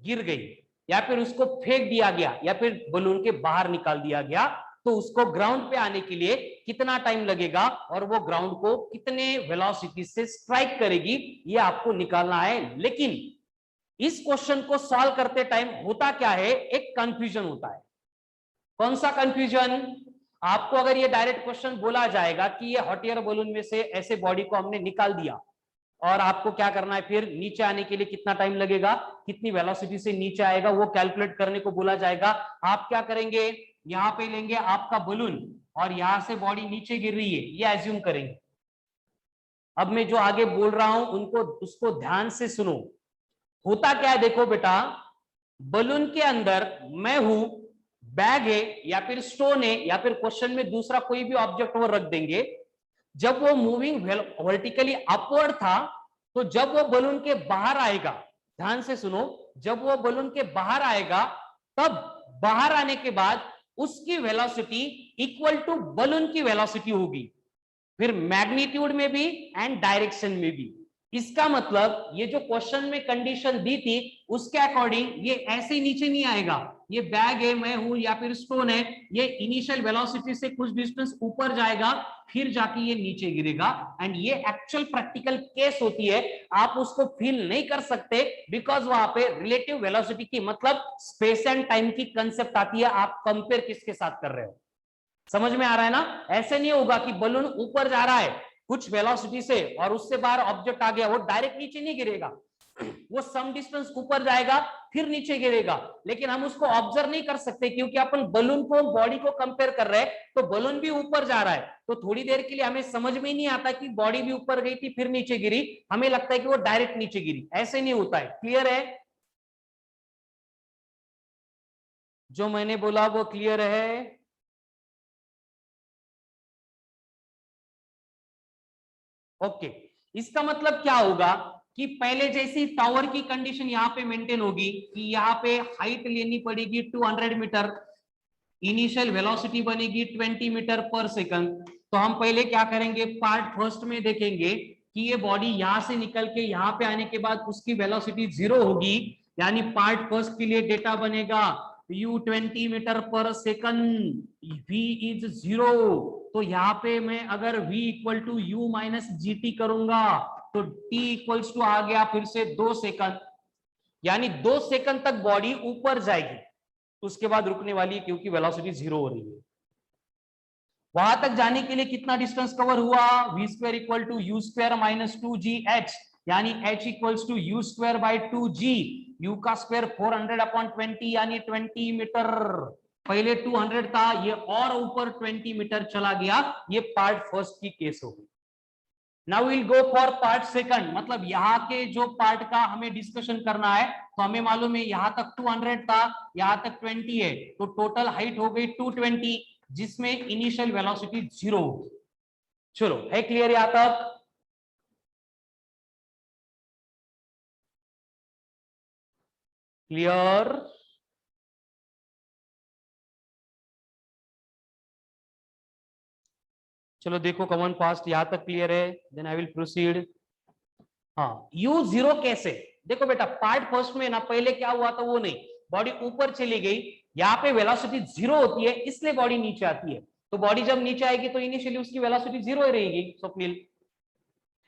गिर गई, या फिर उसको फेंक दिया गया, या फिर बलून के बाहर निकाल दिया गया, तो उसको ग्राउंड पे आने के लिए कितना टाइम लगेगा, और वो ग्राउंड को कितने वेलोसिटी से स्ट्राइक करेगी, ये आपको निकालना है। लेकिन इस क्वेश्चन को सॉल्व करते टाइम होता क्या है? एक कंफ्यूजन होता है। कौन सा कंफ्यूजन? आपको अगर ये डायरेक्ट क्वेश्चन बोला जाएगा कि ये हॉट एयर बलून में से ऐसे बॉडी को हमने निकाल दिया, और आपको क्या करना है, फिर नीचे आने के लिए कितना टाइम लगेगा, कितनी वेलोसिटी से नीचे आएगा, वो कैलकुलेट करने को बोला जाएगा। आप क्या करेंगे? यहां पे लेंगे आपका बलून, और यहां से बॉडी नीचे गिर रही है, ये एज्यूम करेंगे। अब मैं जो आगे बोल रहा हूं उनको उसको ध्यान से सुनो। होता क्या है देखो बेटा, बलून के अंदर मैं हूं, बैग है या फिर स्टोन है, या फिर क्वेश्चन में दूसरा कोई भी ऑब्जेक्ट वो रख देंगे। जब वो मूविंग वर्टिकली अपवर्ड था, तो जब वो बलून के बाहर आएगा, ध्यान से सुनो, जब वो बलून के बाहर आएगा, तब बाहर आने के बाद उसकी वेलोसिटी इक्वल टू बलून की वेलोसिटी होगी, फिर मैग्नीट्यूड में भी एंड डायरेक्शन में भी। इसका मतलब ये जो क्वेश्चन में कंडीशन दी थी उसके अकॉर्डिंग ये ऐसे नीचे नहीं आएगा। ये बैग है, मैं हूं या फिर स्टोन है, ये इनिशियल वेलोसिटी से कुछ डिस्टेंस ऊपर जाएगा, फिर जाके ये नीचे गिरेगा। एंड ये एक्चुअल प्रैक्टिकल केस होती है, आप उसको फील नहीं कर सकते, बिकॉज वहां पे रिलेटिव वेलोसिटी की मतलब स्पेस एंड टाइम की कंसेप्ट आती है। आप कंपेयर किसके साथ कर रहे हो? समझ में आ रहा है ना? ऐसे नहीं होगा कि बलून ऊपर जा रहा है कुछ वेलोसिटी से, और उससे बाहर ऑब्जेक्ट आ गया, वो डायरेक्ट नीचे नहीं गिरेगा, वो सम डिस्टेंस ऊपर जाएगा फिर नीचे गिरेगा। लेकिन हम उसको ऑब्जर्व नहीं कर सकते, क्योंकि अपन बलून को बॉडी को कंपेयर कर रहे हैं, तो बलून भी ऊपर जा रहा है, तो थोड़ी देर के लिए हमें समझ में ही नहीं आता कि बॉडी भी ऊपर गई थी फिर नीचे गिरी, हमें लगता है कि वो डायरेक्ट नीचे गिरी। ऐसे नहीं होता है। क्लियर है? जो मैंने बोला वो क्लियर है? ओके, इसका मतलब क्या होगा कि पहले जैसी टावर की कंडीशन यहाँ पे मेंटेन होगी कि यहाँ पे हाइट लेनी पड़ेगी 200 मीटर, इनिशियल वेलोसिटी बनेगी 20 मीटर पर सेकंड। तो हम पहले क्या करेंगे, पार्ट फर्स्ट में देखेंगे कि ये बॉडी यहां से निकल के यहाँ पे आने के बाद उसकी वेलोसिटी 0 होगी, यानी पार्ट फर्स्ट के लिए डेटा बनेगा u 20 मीटर पर सेकंड, v इज 0। तो यहाँ पे मैं अगर v equal to u minus g t करूंगा तो t इक्वल्स टू आ गया फिर से 2 सेकंड, यानी 2 सेकंड तक बॉडी ऊपर जाएगी, उसके बाद रुकने वाली है क्योंकि वेलोसिटी 0 हो रही है। वहां तक जाने के लिए कितना डिस्टेंस कवर हुआ, v square equal to u square minus 2gh, यानी h equals to u square by 2g, u का स्क्वायर 400/20 यानी 20 मीटर। पहले 200 था, ये और ऊपर 20 मीटर चला गया। ये पार्ट फर्स्ट की केस हो गई। Now will go for part second, मतलब यहाँ के जो पार्ट का हमें डिस्कशन करना है, तो हमें मालूम है यहाँ तक 200 था, यहाँ तक 20 है, तो टोटल हाइट हो गई 220, जिसमें इनिशियल वेलोसिटी 0 होगी। चलो, है क्लियर यहां तक? क्लियर? चलो देखो कमन फास्ट, यहां तक क्लियर है, देन आई विल प्रोसीड। हाँ, u0 कैसे? देखो बेटा, पार्ट फर्स्ट में ना पहले क्या हुआ था वो नहीं, बॉडी ऊपर चली गई, यहाँ पे वेलोसिटी 0 होती है इसलिए बॉडी नीचे आती है। तो बॉडी जब नीचे आएगी तो इनिशियली उसकी वेलोसिटी 0 ही रहेगी स्वप्निल।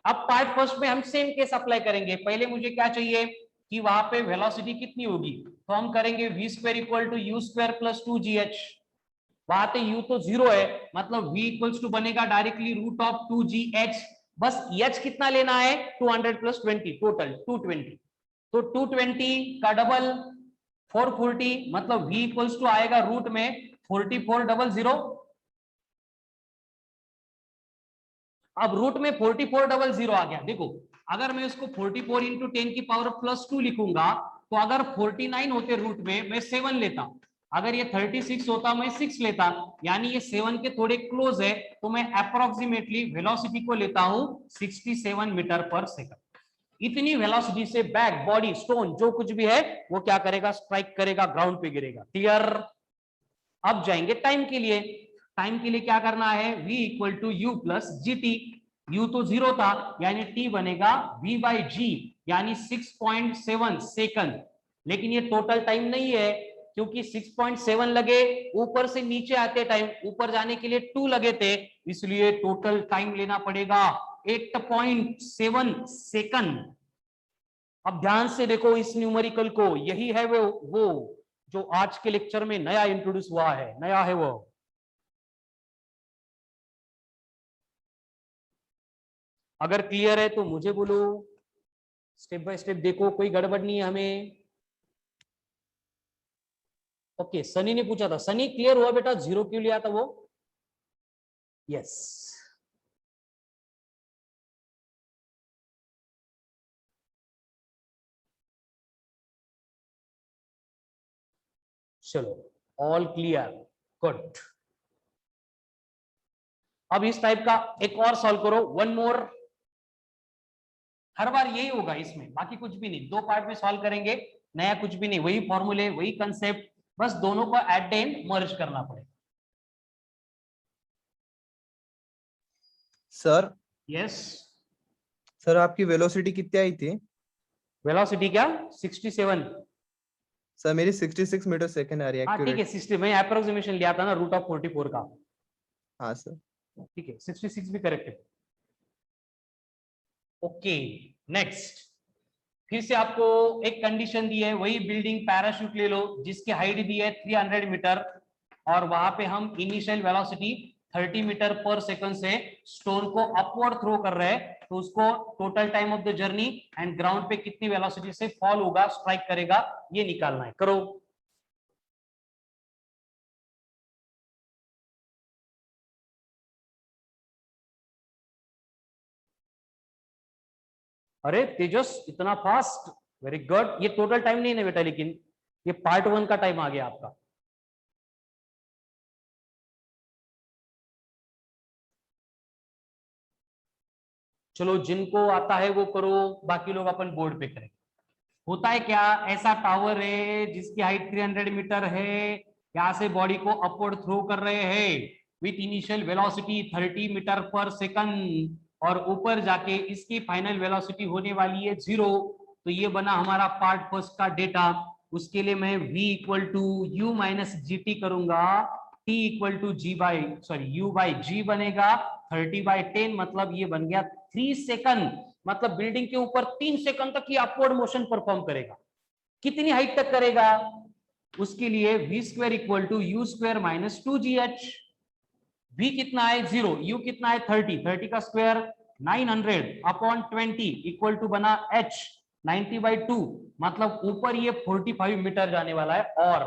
अब पार्ट फर्स्ट में हम सेम केस अप्लाई करेंगे। पहले मुझे क्या चाहिए कि वहां पे वेलोसिटी कितनी होगी, तो हम करेंगे v square equal to u square plus 2gh। वहां पे u तो 0 है, मतलब v इक्वल्स टू बनेगा डायरेक्टली रूट ऑफ 2gh। बस h कितना लेना है, 200 प्लस 20, टोटल 220। तो 220 का डबल 440, मतलब v इक्वल्स टू आएगा रूट में 4400। अब रूट में 4400 आ गया। देखो, अगर मैं इसको 44 इंटू 10 की पावर प्लस 2 लिखूंगा, तो अगर 49 होते रूट में, मैं 7 लेता। अगर ये 36 होता, मैं 6 लेता, यानी ये 7 के थोड़े क्लोज है, तो मैं अप्रोक्सीमेटली वेलोसिटी को लेता हूं 67 मीटर पर सेकंड। इतनी वेलोसिटी से बैक बॉडी स्टोन जो कुछ भी है वो क्या करेगा, स्ट्राइक करेगा, ग्राउंड पे गिरेगा। क्लियर? अब जाएंगे टाइम के लिए। टाइम के लिए क्या करना है, v equal to u plus g t. U तो 0 था, यानी t बनेगा v बाई जी, यानी 6.7 सेकंड। लेकिन ये टोटल टाइम नहीं है, क्योंकि 6.7 लगे ऊपर से नीचे आते टाइम, ऊपर जाने के लिए 2 लगे थे, इसलिए टोटल टाइम लेना पड़ेगा 8.7 सेकंड। अब ध्यान से देखो इस न्यूमेरिकल को, यही है वो जो आज के लेक्चर में नया इंट्रोड्यूस हुआ है, नया है वो। अगर क्लियर है तो मुझे बोलो, स्टेप बाय स्टेप देखो, कोई गड़बड़ नहीं है हमें। ओके, सनी ने पूछा था, सनी क्लियर हुआ बेटा, 0 क्यों लिया था वो? यस। चलो, ऑल क्लियर, गुड। अब इस टाइप का एक और सॉल्व करो, वन मोर। हर बार यही होगा इसमें, बाकी कुछ भी नहीं, 2 पार्ट में सॉल्व करेंगे, नया कुछ भी नहीं, वही फॉर्मूले वही कंसेप्ट, बस दोनों को एट द एंड मर्ज करना पड़ेगा। Sir yes. सर आपकी वेलोसिटी कितनी आई थी? वेलोसिटी क्या, 67? सर मेरी 66 मीटर सेकंड आ रही है हाँ ठीक है, एक्यूरेट। 60 मैं अप्रोक्सीमेशन लिया था ना रूट ऑफ 44 का। हाँ सर। ठीक है, 66 भी करेक्ट है। Okay, next. फिर से आपको एक कंडीशन दी है, वही बिल्डिंग पैराशूट ले लो जिसकी हाइट दी है 300 मीटर, और वहां पे हम इनिशियल वेलोसिटी 30 मीटर पर सेकंड से स्टोन को अपवर्ड थ्रो कर रहे हैं, तो उसको total time of the journey and ground पे कितनी वेलोसिटी से फॉल होगा, स्ट्राइक करेगा, ये निकालना है। करो। अरे तेजस, इतना फास्ट, वेरी गुड। ये टोटल टाइम नहीं है बेटा, लेकिन ये पार्ट 1 का टाइम आ गया आपका। चलो जिनको आता है वो करो, बाकी लोग अपन बोर्ड पे करेंगे। होता है क्या, ऐसा टावर है जिसकी हाइट 300 मीटर है, यहां से बॉडी को अपवर्ड थ्रो कर रहे हैं विथ इनिशियल वेलोसिटी 30 मीटर पर सेकंड, और ऊपर जाके इसकी फाइनल वेलोसिटी होने वाली है 0। तो ये बना हमारा पार्ट फर्स्ट का डेटा। उसके लिए मैं v equal to u minus g t करूंगा, t equal to u by g बनेगा 30/10, मतलब ये बन गया 3 सेकंड, मतलब बिल्डिंग के ऊपर 3 सेकंड तक ये अपवर्ड मोशन परफॉर्म करेगा। कितनी हाइट तक करेगा, उसके लिए v square equal to u square minus 2gh। v कितना है 0, u कितना है 30 का स्क्वायर 900 अपॉन 20 इक्वल टू बना h 90/2, मतलब ऊपर ये 45 मीटर जाने वाला है। और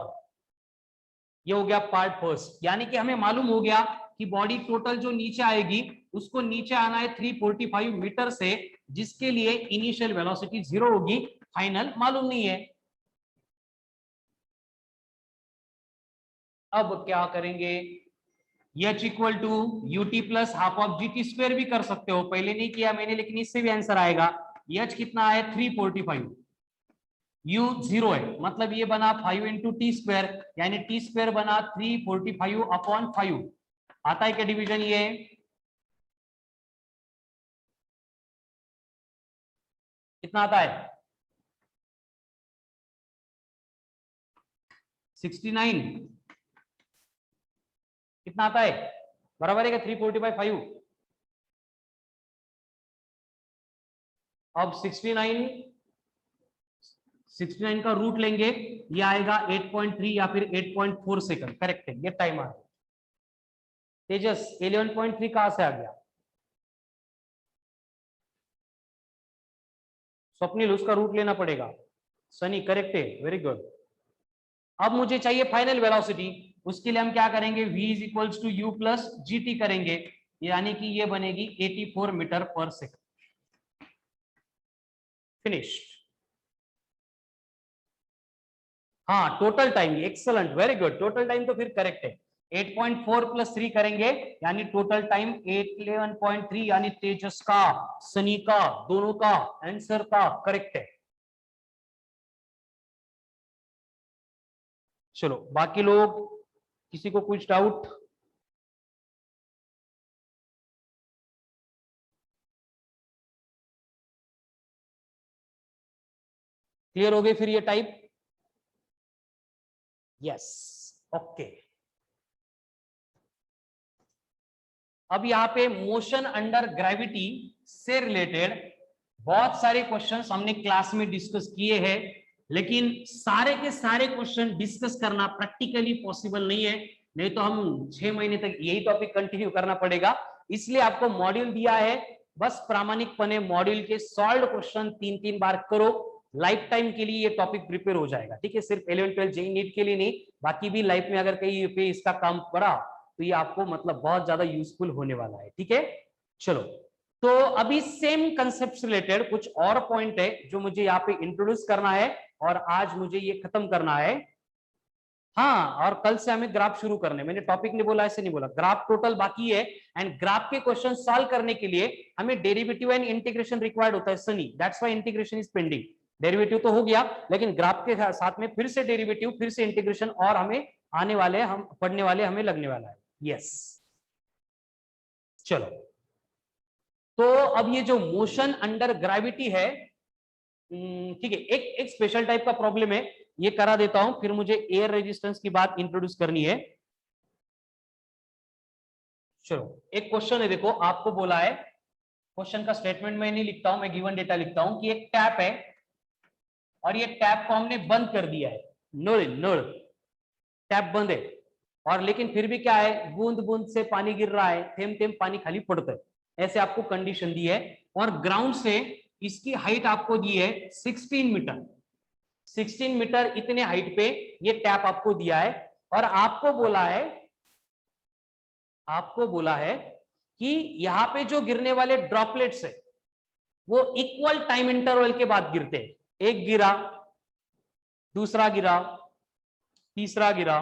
ये हो गया पार्ट फर्स्ट, यानी कि हमें मालूम हो गया कि बॉडी टोटल जो नीचे आएगी उसको नीचे आना है 345 मीटर से, जिसके लिए इनिशियल वेलोसिटी 0 होगी, फाइनल मालूम नहीं है। अब क्या करेंगे, h equal to u t plus half of g t square भी कर सकते हो, पहले नहीं किया मैंने लेकिन इससे भी आंसर आएगा। h कितना है 345, u 0 है, मतलब ये बना 5 इंटू टी स्क्वायर, यानी टी स्क्वायर बना 345 अपॉन 5। आता है क्या डिवीजन, ये कितना आता है 69, कितना आता है बराबर है क्या 345 5। अब 69 का रूट लेंगे, ये आएगा 8.3 या फिर 8.4 सेकंड, करेक्ट है, ये टाइम आ गया। तेजस 11.3 कहां से आ गया, स्वप्निल उसका रूट लेना पड़ेगा, सनी करेक्ट है, वेरी गुड। अब मुझे चाहिए फाइनल वेलोसिटी, उसके लिए हम क्या करेंगे, v is equals to u plus g t करेंगे, यानी कि ये बनेगी 84 मीटर पर सेकंड। फिनिश्ड। हाँ total time, excellent very good, total time तो फिर करेक्ट है। 8.4 प्लस 3 करेंगे यानी टोटल टाइम 811.3, यानी तेजस का सनी का दोनों का आंसर का करेक्ट है। चलो बाकी लोग, किसी को कुछ डाउट, क्लियर हो गए फिर ये टाइप, यस ओके। अब यहाँ पे मोशन अंडर ग्रेविटी से रिलेटेड बहुत सारे क्वेश्चंस हमने क्लास में डिस्कस किए हैं, लेकिन सारे के सारे क्वेश्चन डिस्कस करना प्रैक्टिकली पॉसिबल नहीं है, नहीं तो हम 6 महीने तक यही टॉपिक कंटिन्यू करना पड़ेगा। इसलिए आपको मॉड्यूल दिया है, बस प्रामाणिकपणे मॉड्यूल के सॉल्व क्वेश्चन 3-3 बार करो, लाइफ टाइम के लिए ये टॉपिक प्रिपेयर हो जाएगा, ठीक है, सिर्फ 11-12 जेईई नीट के लिए नहीं, बाकी भी लाइफ में अगर कहीं पे इसका काम पड़ा तो ये आपको मतलब बहुत ज्यादा यूजफुल होने वाला है, ठीक है। चलो तो अभी सेम कंसेप्ट से रिलेटेड कुछ और पॉइंट है जो मुझे यहाँ पे इंट्रोड्यूस करना है और आज मुझे ये खत्म करना है। हाँ, और कल से हमें ग्राफ शुरू करने, मैंने टॉपिक नहीं बोला, ऐसे नहीं बोला, ग्राफ टोटल बाकी है, एंड ग्राफ के क्वेश्चन सॉल्व करने के लिए हमें डेरिवेटिव एंड इंटीग्रेशन रिक्वायर्ड होता है Sunny, that's why integration is pending. Derivative तो हो गया, लेकिन ग्राफ के साथ में फिर से डेरिवेटिव, फिर से इंटीग्रेशन, और हमें आने वाले, हम पढ़ने वाले, हमें लगने वाला है। यस चलो, तो अब ये जो मोशन अंडर ग्रेविटी है, ठीक है, एक स्पेशल टाइप का प्रॉब्लम है, ये करा देता हूं, फिर मुझे एयर रेजिस्टेंस की बात इंट्रोड्यूस करनी है। चलो एक क्वेश्चन है, देखो आपको बोला है, क्वेश्चन का स्टेटमेंट मैं नहीं लिखता हूं, मैं गिवन डेटा लिखता हूं कि एक टैप है और ये टैप को हमने बंद कर दिया है, नल टैप बंद है, और लेकिन फिर भी क्या है, बूंद बूंद से पानी गिर रहा है, थेम थेम पानी खाली पड़ता है, ऐसे आपको कंडीशन दी है, और ग्राउंड से इसकी हाइट आपको दी है 16 मीटर, 16 मीटर इतने हाइट पे ये टैप आपको दिया है, और आपको बोला है कि यहाँ पे जो गिरने वाले ड्रॉपलेट्स है वो इक्वल टाइम इंटरवल के बाद गिरते हैं, एक गिरा, दूसरा गिरा, तीसरा गिरा,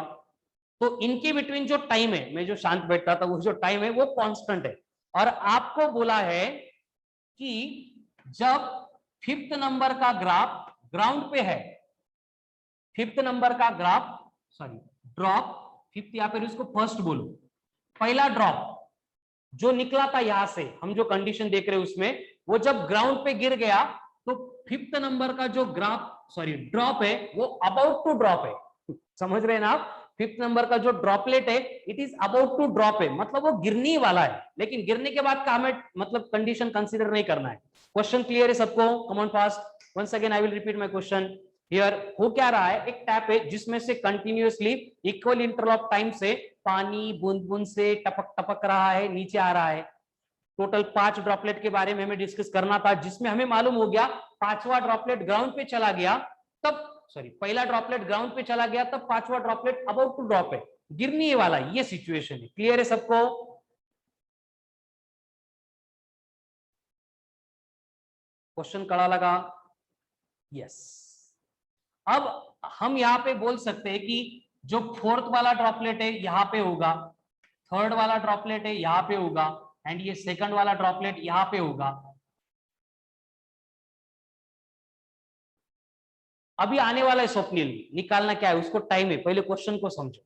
तो इनके बिटवीन जो टाइम है, मैं जो शांत बैठता था वो जो टाइम है वो कांस्टेंट है, और आपको बोला है कि जब फिफ्थ नंबर का ग्राफ ग्राउंड पे है, फिफ्थ नंबर का ग्राफ सॉरी ड्रॉप, फिफ्थ या फिर उसको फर्स्ट बोलो, पहला ड्रॉप जो निकला था यहां से, हम जो कंडीशन देख रहे हैं उसमें, वो जब ग्राउंड पे गिर गया तो फिफ्थ नंबर का जो ग्राफ सॉरी ड्रॉप है वो अबाउट टू ड्रॉप है। समझ रहे हैं ना आप? फिफ्थ नंबर का जो ड्रॉपलेट है it is about to drop है, मतलब वो गिरने ही वाला है, लेकिन गिरने के बाद का हमें मतलब कंडीशन कंसीडर नहीं करना है। क्वेश्चन क्लियर है सबको? Come on fast, once again I will repeat my question here. हो क्या रहा है, एक टैप है जिसमें से continuously equal interval of time से पानी बूंद बूंद से टपक टपक रहा है, नीचे आ रहा है। टोटल 5 ड्रॉपलेट के बारे में हमें डिस्कस करना था, जिसमें हमें मालूम हो गया 5वां ड्रॉपलेट ग्राउंड पे चला गया, तब सॉरी पहला ड्रॉपलेट ग्राउंड पे चला गया, तब 5वां ड्रॉपलेट अबाउट टू ड्रॉप है, गिरने वाला, ये सिचुएशन है। क्लियर है सबको? क्वेश्चन कड़ा लगा? यस। अब हम यहां पे बोल सकते हैं कि जो फोर्थ वाला ड्रॉपलेट है यहां पे होगा, थर्ड वाला ड्रॉपलेट है यहां पे होगा, एंड ये सेकंड वाला ड्रॉपलेट यहां पे होगा। अभी आने वाला है स्वप्निल, निकालना क्या है उसको, टाइम है, पहले क्वेश्चन को समझो।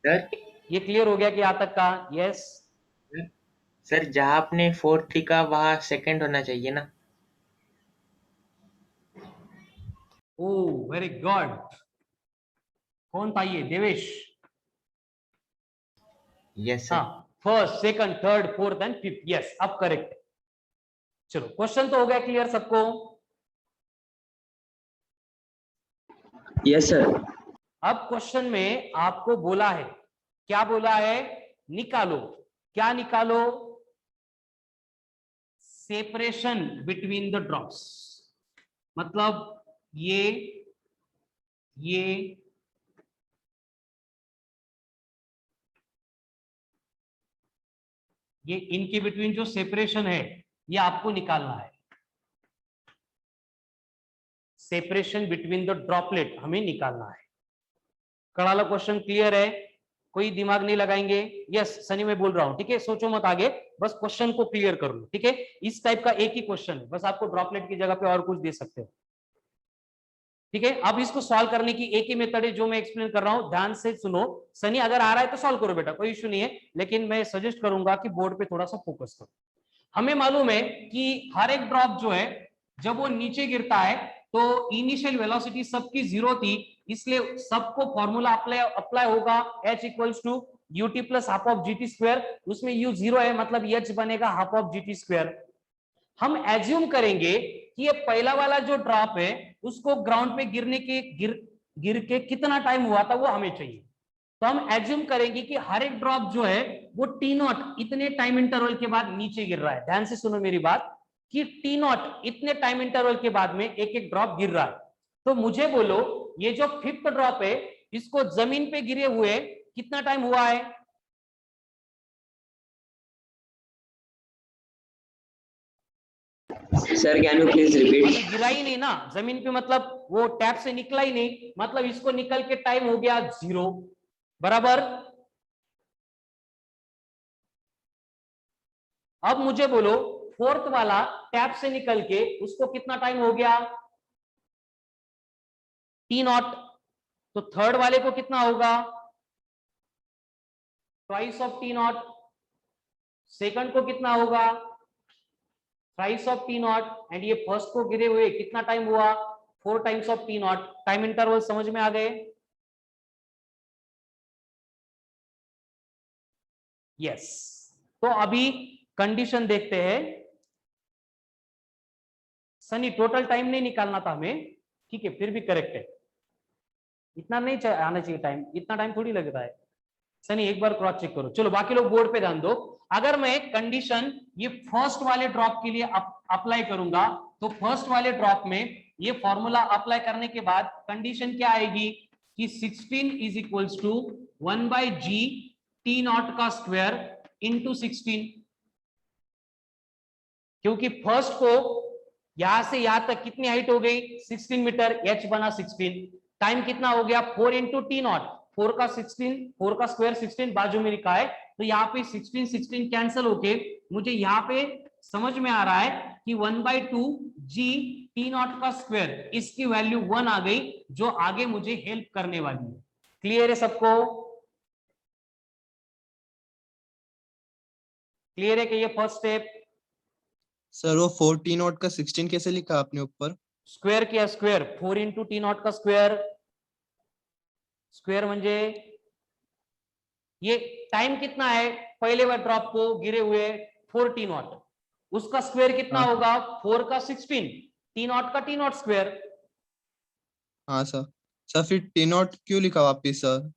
सर ये क्लियर हो गया कि यहां तक का? यस सर, जहाँ आपने फोर्थ लिखा वहाँ सेकंड होना चाहिए ना? Oh very good. कौन था ये? देवेश? Yes sir. हाँ, first second third fourth and fifth, yes अब करेक्ट। चलो क्वेश्चन तो हो गया क्लियर सबको? Yes sir. अब क्वेश्चन में आपको बोला है, क्या बोला है? निकालो, क्या निकालो? सेपरेशन बिटवीन द ड्रॉप्स, मतलब ये इनके बिटवीन जो सेपरेशन है ये आपको निकालना है। सेपरेशन बिटवीन द ड्रॉपलेट हमें निकालना है। कड़ाला क्वेश्चन क्लियर है? कोई दिमाग नहीं लगाएंगे? यस सनी मैं बोल रहा हूं, ठीक है, सोचो मत आगे, बस क्वेश्चन को क्लियर कर लो, ठीक है। इस टाइप का एक ही क्वेश्चन है, बस आपको ड्रॉपलेट की जगह पे और कुछ दे सकते हो, ठीक है। अब इसको सॉल्व करने की एक ही मेथड है जो मैं एक्सप्लेन कर रहा हूं, ध्यान से सुनो। सनी अगर आ रहा है तो सॉल्व करो बेटा, कोई इश्यू नहीं है, लेकिन मैं सजेस्ट करूंगा कि बोर्ड पे थोड़ा सा फोकस करो। हमें मालूम है कि हर एक ड्रॉप जो है जब वो नीचे गिरता है तो इनिशियल वेलोसिटी सबकी 0 थी, इसलिए सबको फॉर्मूला अप्लाई होगा h equals to ut plus half of gt square. उसमें u 0 है, मतलब h बनेगा हाफ ऑफ gt स्क्वायर। हम एज्यूम करेंगे कि ये पहला वाला जो ड्रॉप है उसको ग्राउंड पे गिर के कितना टाइम हुआ था वो हमें चाहिए। तो हम एज्यूम करेंगे कि हर एक ड्रॉप जो है वो t0 इतने टाइम इंटरवल के बाद नीचे गिर रहा है। ध्यान से सुनो मेरी बात कि t0 इतने टाइम इंटरवल के बाद में एक एक ड्रॉप गिर रहा है। तो मुझे बोलो ये जो फिफ्थ ड्रॉप है इसको जमीन पे गिरे हुए कितना टाइम हुआ है? Sir can you please repeat? गिरा ही नहीं ना जमीन पे, मतलब वो टैप से निकला ही नहीं, मतलब इसको निकल के टाइम हो गया 0 बराबर। अब मुझे बोलो फोर्थ वाला टैप से निकल के उसको कितना टाइम हो गया? t0। तो थर्ड वाले को कितना होगा? Twice of t0। सेकंड को कितना होगा? Thrice of t0। एंड ये फर्स्ट को गिरे हुए कितना टाइम हुआ? 4 times of t0। Time interval समझ में आ गए? यस। तो अभी कंडीशन देखते हैं। सनी टोटल टाइम नहीं निकालना था हमें, ठीक है, फिर भी करेक्ट है, इतना नहीं आना चाहिए टाइम, इतना टाइम थोड़ी लगता है। सनी एक बार क्रॉस चेक करो। चलो बाकी लोग बोर्ड पे ध्यान दो। अगर मैं कंडीशन ये फर्स्ट वाले ड्रॉप के लिए अप्लाई करूंगा तो फर्स्ट वाले ड्रॉप में ये फॉर्मूला अप्लाई करने के बाद कंडीशन क्या आएगी कि 16 is equals to 1/g t0 का स्क्वायर इंटू 16, क्योंकि फर्स्ट को यहां से यहां तक कितनी हाइट हो गई? 16 मीटर, h बना 16, टाइम कितना हो गया? 4 इंटू t0, 4 का 16, 4 का स्क्वायर 16 बाजू में लिखा है, तो यहाँ पे 16 16 कैंसिल होके मुझे यहाँ पे समझ में आ रहा है कि 1/2 जी टी नॉट का स्क्वायर, इसकी वैल्यू 1 आ गई, जो आगे मुझे हेल्प करने वाली है। क्लियर है सबको? क्लियर है कि ये फर्स्ट स्टेप? सर वो 4 नॉट का 16 कैसे लिखा आपने ऊपर? स्क्वेअर किया, स्क्वेअर 4 इंटू टी नॉट का स्क्वेअर, स्क्वेअर म्हणजे ये टाइम कितना है पहले वाले ड्रॉप को गिरे हुए 4 टी नॉट, उसका स्क्वायर कितना हाँ। होगा 4 का 16, टी नॉट का टी नॉट स्क्वायर। हाँ सर। सर फिर टी नॉट क्यों लिखा वापिस सर?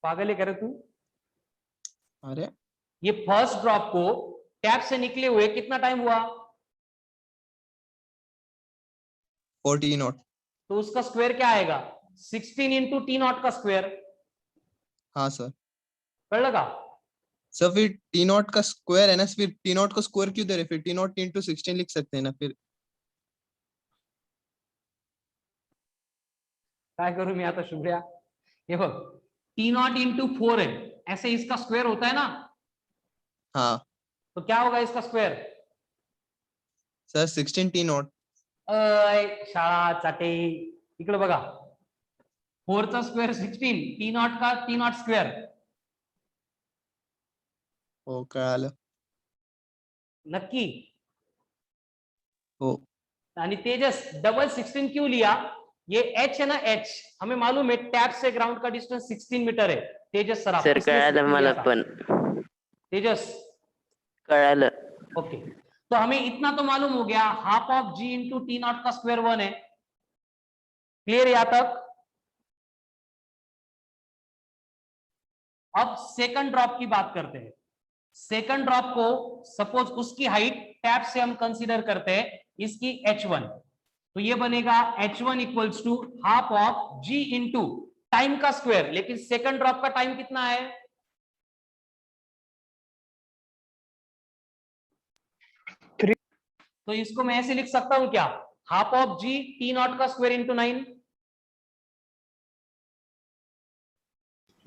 पागल है करे तू? अरे ये फर्स्ट ड्रॉप को टैप से निकले हुए कितना टाइम हुआ? 4 नॉट। तो उसका स्क्वायर क्या आएगा? 16 इंटू टी नॉट का स्क्वायर। हाँ सर। कर लगा? सर फिर टी नॉट का स्क्वायर है ना, फिर टी नॉट को स्क्वायर क्यों दे रहे? फिर टी नॉट इंटू 16 लिख सकते हैं ना फिर। काय करूं मैं आता शुभ्रिया? ये बघ, टी नॉट इंटू 4 है, ऐसे इसका स्क्वायर होता है ना, हाँ तो क्या होगा इसका स्क्वायर? Sir 16 T not. अय शाळा चाटे, इकडे बघा, 4 चा स्क्वेअर 16, टी नॉट का टी नॉट स्क्वेअर। हो कळालं. नक्की? हो. आणि तेजस डबल 16 क्यों लिया? ये एच है ना, एच हमें मालूम है टैप से ग्राउंड का डिस्टेंस 16 मीटर है। तेजस सर सर कळालं मला पण. तेजस कळालं. ओके, तो हमें इतना तो मालूम हो गया, half of G into T nought का स्क्वायर 1 है। क्लियर यहां तक? अब सेकंड ड्रॉप की बात करते हैं। सेकंड ड्रॉप को सपोज उसकी हाइट टैप से हम कंसीडर करते हैं इसकी h1, तो ये बनेगा h1 equals to half of g into time का स्क्वायर, लेकिन सेकंड ड्रॉप का टाइम कितना है? तो इसको मैं ऐसे लिख सकता हूं क्या, half of g t nought का square into 9?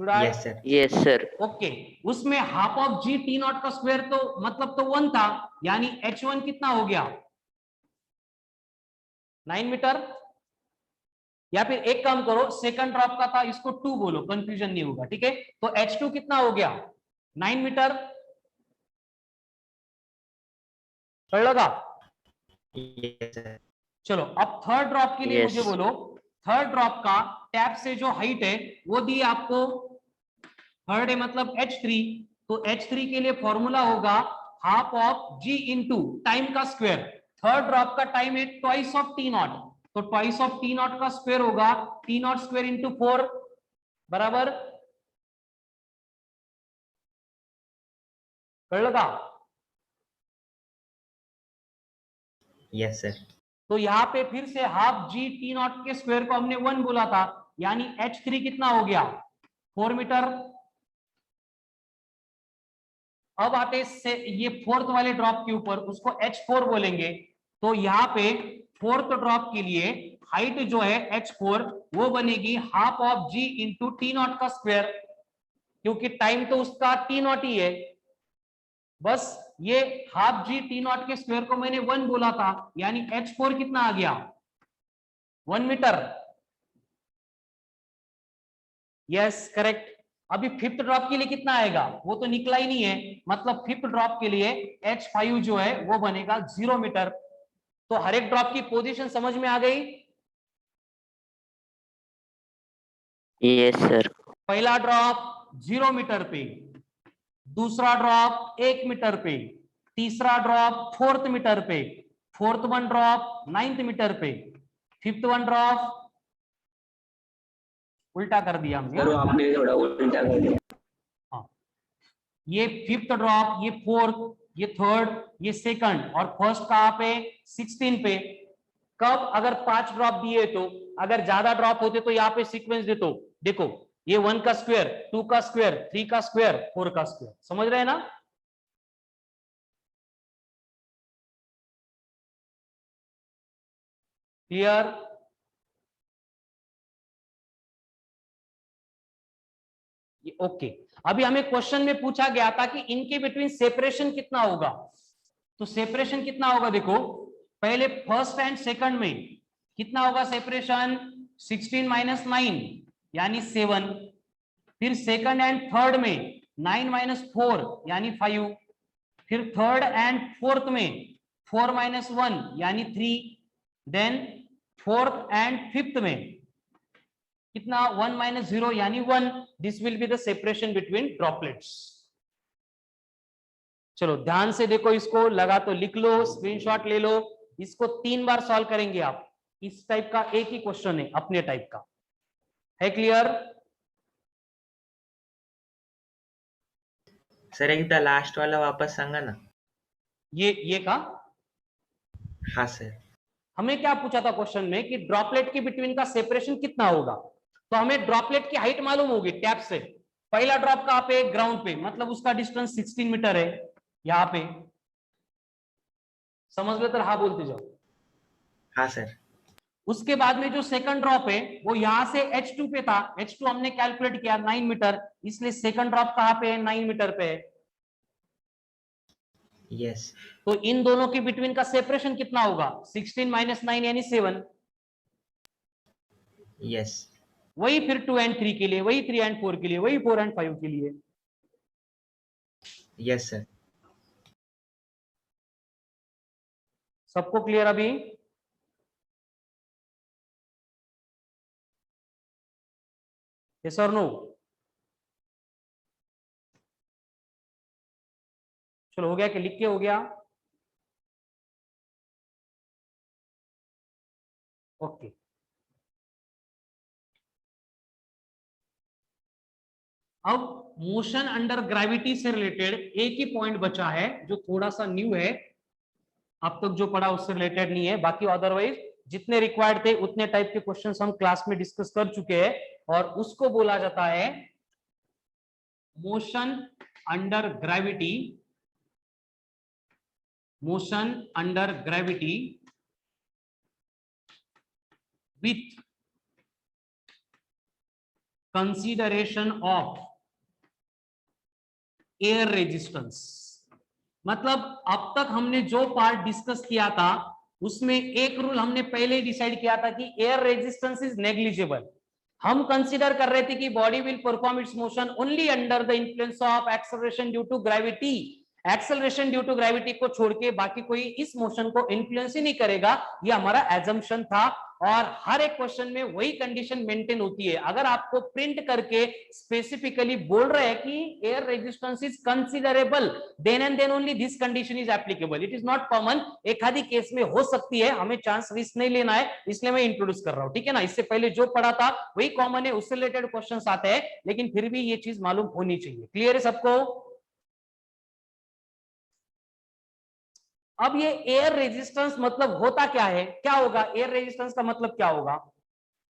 Yes sir. Yes sir. Okay, उसमें half of g t nought का स्क्वायर तो मतलब तो 1 था, यानी h1 कितना हो गया? 9 मीटर। या फिर एक काम करो, सेकंड ड्रॉप का था, इसको 2 बोलो, कंफ्यूजन नहीं होगा, ठीक है? तो h2 कितना हो गया? 9 मीटर। पढ़ लगा? Yes sir. चलो अब थर्ड ड्रॉप के लिए Yes. मुझे बोलो, थर्ड ड्रॉप का टैप से जो हाइट है वो दी आपको, थर्ड है मतलब h3, तो h3 के लिए फॉर्मूला होगा half of g into time का स्क्वायर। थर्ड ड्रॉप का टाइम है ट्वाइस ऑफ टी नॉट, तो ट्वाइस ऑफ टी नॉट का स्क्वायर होगा टी नॉट स्क्वायर इंटू 4 बराबर। कर लगा? Yes sir. तो यहां पे फिर से हाफ जी टी नॉट के स्क्वायर को हमने 1 बोला था, यानी h3 कितना हो गया? 4 मीटर। अब आते से ये फोर्थ वाले ड्रॉप के ऊपर, उसको h4 बोलेंगे। तो यहाँ पे फोर्थ ड्रॉप के लिए हाइट जो है h4 वो बनेगी half of g into T nought का स्क्वायर, क्योंकि टाइम तो उसका टी नॉट ही है। बस ये हाफ जी टी नॉट के स्क्वायर को मैंने 1 बोला था, यानी h4 कितना आ गया? 1 मीटर। Yes correct. अभी फिफ्थ ड्रॉप के लिए कितना आएगा? वो तो निकला ही नहीं है, मतलब फिफ्थ ड्रॉप के लिए h5 जो है वो बनेगा 0 मीटर। तो हर एक ड्रॉप की पोजीशन समझ में आ गई? Yes sir. पहला ड्रॉप 0 मीटर पे, दूसरा ड्रॉप 1 मीटर पे, तीसरा ड्रॉप 4th मीटर पे, fourth one drop 9th metre पे, फिफ्थ वन ड्रॉप उल्टा कर दिया हमने। सर वो आपने थोड़ा उल्टा कर दिया। ये फिफ्थ ड्रॉप, ये फोर्थ, ये थर्ड, ये सेकंड, और फर्स्ट कहां पे? 16 पे। कब? अगर 5 ड्रॉप दिए तो, अगर ज्यादा ड्रॉप होते तो यहाँ पे सीक्वेंस दे तो देखो, ये 1 का स्क्वायर, 2 का स्क्वायर, 3 का स्क्वायर, 4 का स्क्वायर। समझ रहे हैं ना? क्लियर? ओके। अभी हमें क्वेश्चन में पूछा गया था कि इनके बिटवीन सेपरेशन कितना होगा, तो सेपरेशन कितना होगा देखो, पहले फर्स्ट एंड सेकंड में कितना होगा सेपरेशन, 16 माइनस 9 यानी 7, फिर सेकंड एंड थर्ड में 9 माइनस 4 यानी 5, फिर थर्ड एंड फोर्थ में 4 माइनस 1 यानी 3, देन फोर्थ एंड फिफ्थ में कितना 1 माइनस 0 यानी 1. This will be the separation between droplets. चलो ध्यान से देखो, इसको लगा तो लिख लो, स्क्रीनशॉट ले लो. इसको 3 बार सॉल्व करेंगे आप. इस टाइप का एक ही क्वेश्चन है, अपने टाइप का है. क्लियर? सर एकदा लास्ट वाला वापस सांगा ना. ये का हाँ सर. हमने क्या पूछा था क्वेश्चन में कि ड्रॉपलेट के बिटवीन का सेपरेशन कितना होगा. तो हमें ड्रॉपलेट की हाइट मालूम होगी टैप से. पहला ड्रॉप कहां पे, ग्राउंड पे, मतलब उसका डिस्टेंस 16 मीटर है यहां पे. समझ में तो हाँ बोलते जाओ. हाँ सर. उसके बाद में जो सेकंड ड्रॉप है वो यहां से H2 पे था. H2 हमने कैलकुलेट किया 9 मीटर, इसलिए सेकंड ड्रॉप कहां पे है, 9 मीटर पे है. यस. तो इन दोनों के बिटवीन का सेपरेशन कितना होगा, 16 माइनस 9 यानी 7. यस. वही फिर 2 एंड 3 के लिए, वही 3 एंड 4 के लिए, वही 4 एंड 5 के लिए. Yes sir. सबको क्लियर अभी? यस और नो? चलो हो गया कि लिख के हो गया? ओके. अब मोशन अंडर ग्रेविटी से रिलेटेड एक ही पॉइंट बचा है जो थोड़ा सा न्यू है, अब तक जो पढ़ा उससे रिलेटेड नहीं है. बाकी अदरवाइज जितने रिक्वायर्ड थे उतने टाइप के क्वेश्चंस हम क्लास में डिस्कस कर चुके हैं, और उसको बोला जाता है motion under gravity. Motion under gravity with consideration of air resistance. मतलब अब तक हमने जो पार्ट डिस्कस किया था उसमें एक रूल हमने पहले ही डिसाइड किया था कि एयर रेजिस्टेंस इज नेग्लिजिबल. हम कंसीडर कर रहे थे कि body will perform its motion only under the influence of acceleration due to gravity. Acceleration due to gravity को छोड़ के बाकी कोई इस मोशन को इन्फ्लुएंस ही नहीं करेगा, ये हमारा एजम्पशन था. और हर एक क्वेश्चन में वही कंडीशन मेंटेन होती है. अगर आपको प्रिंट करके स्पेसिफिकली बोल रहे हैं कि air resistance is considerable, then and then only this condition is applicable. It is not common. एक आधी केस में हो सकती है, हमें चांस रिस्क नहीं लेना है, इसलिए मैं इंट्रोड्यूस कर रहा हूं. ठीक है ना? इससे पहले जो पढ़ा था वही कॉमन है, उससे रिलेटेड क्वेश्चंस आते हैं, लेकिन फिर भी ये चीज मालूम होनी चाहिए. क्लियर है सबको? अब ये एयर रेजिस्टेंस मतलब होता क्या है, क्या होगा एयर रेजिस्टेंस का मतलब क्या होगा,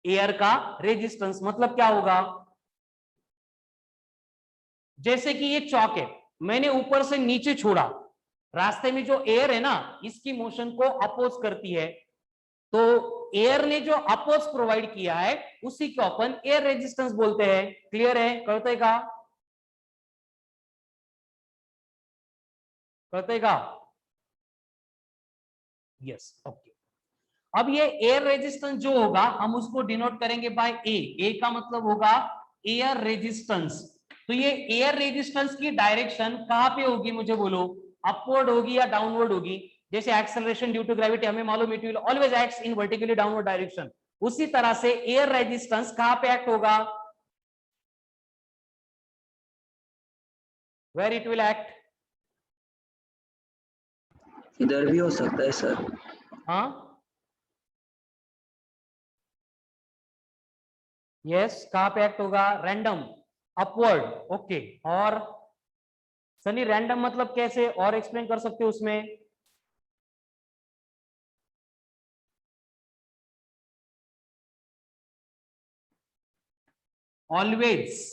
एयर का रेजिस्टेंस मतलब क्या होगा. जैसे कि ये चौक है, मैंने ऊपर से नीचे छोड़ा, रास्ते में जो एयर है ना इसकी मोशन को अपोज करती है. तो एयर ने जो अपोज प्रोवाइड किया है उसी को अपन एयर रेजिस्टेंस बोलते हैं. क्लियर है? करते का करते का यस. ओके. अब ये एयर रेजिस्टेंस जो होगा हम उसको डिनोट करेंगे बाय ए. ए का मतलब होगा एयर रेजिस्टेंस. तो ये एयर रेजिस्टेंस की डायरेक्शन कहां पे होगी मुझे बोलो, अपवर्ड होगी या डाउनवर्ड होगी. जैसे एक्सेलरेशन ड्यू टू ग्रेविटी हमें मालूम, it will always act in vertically downward direction. उसी तरह से एयर रेजिस्टेंस कहां पे एक्ट होगा, वेयर इट विल एक्ट. इधर भी हो सकता है सर. हाँ यस, कहां पे एक्ट होगा, रैंडम अपवर्ड. ओके. और सनी रैंडम मतलब कैसे और एक्सप्लेन कर सकते हो उसमें. Always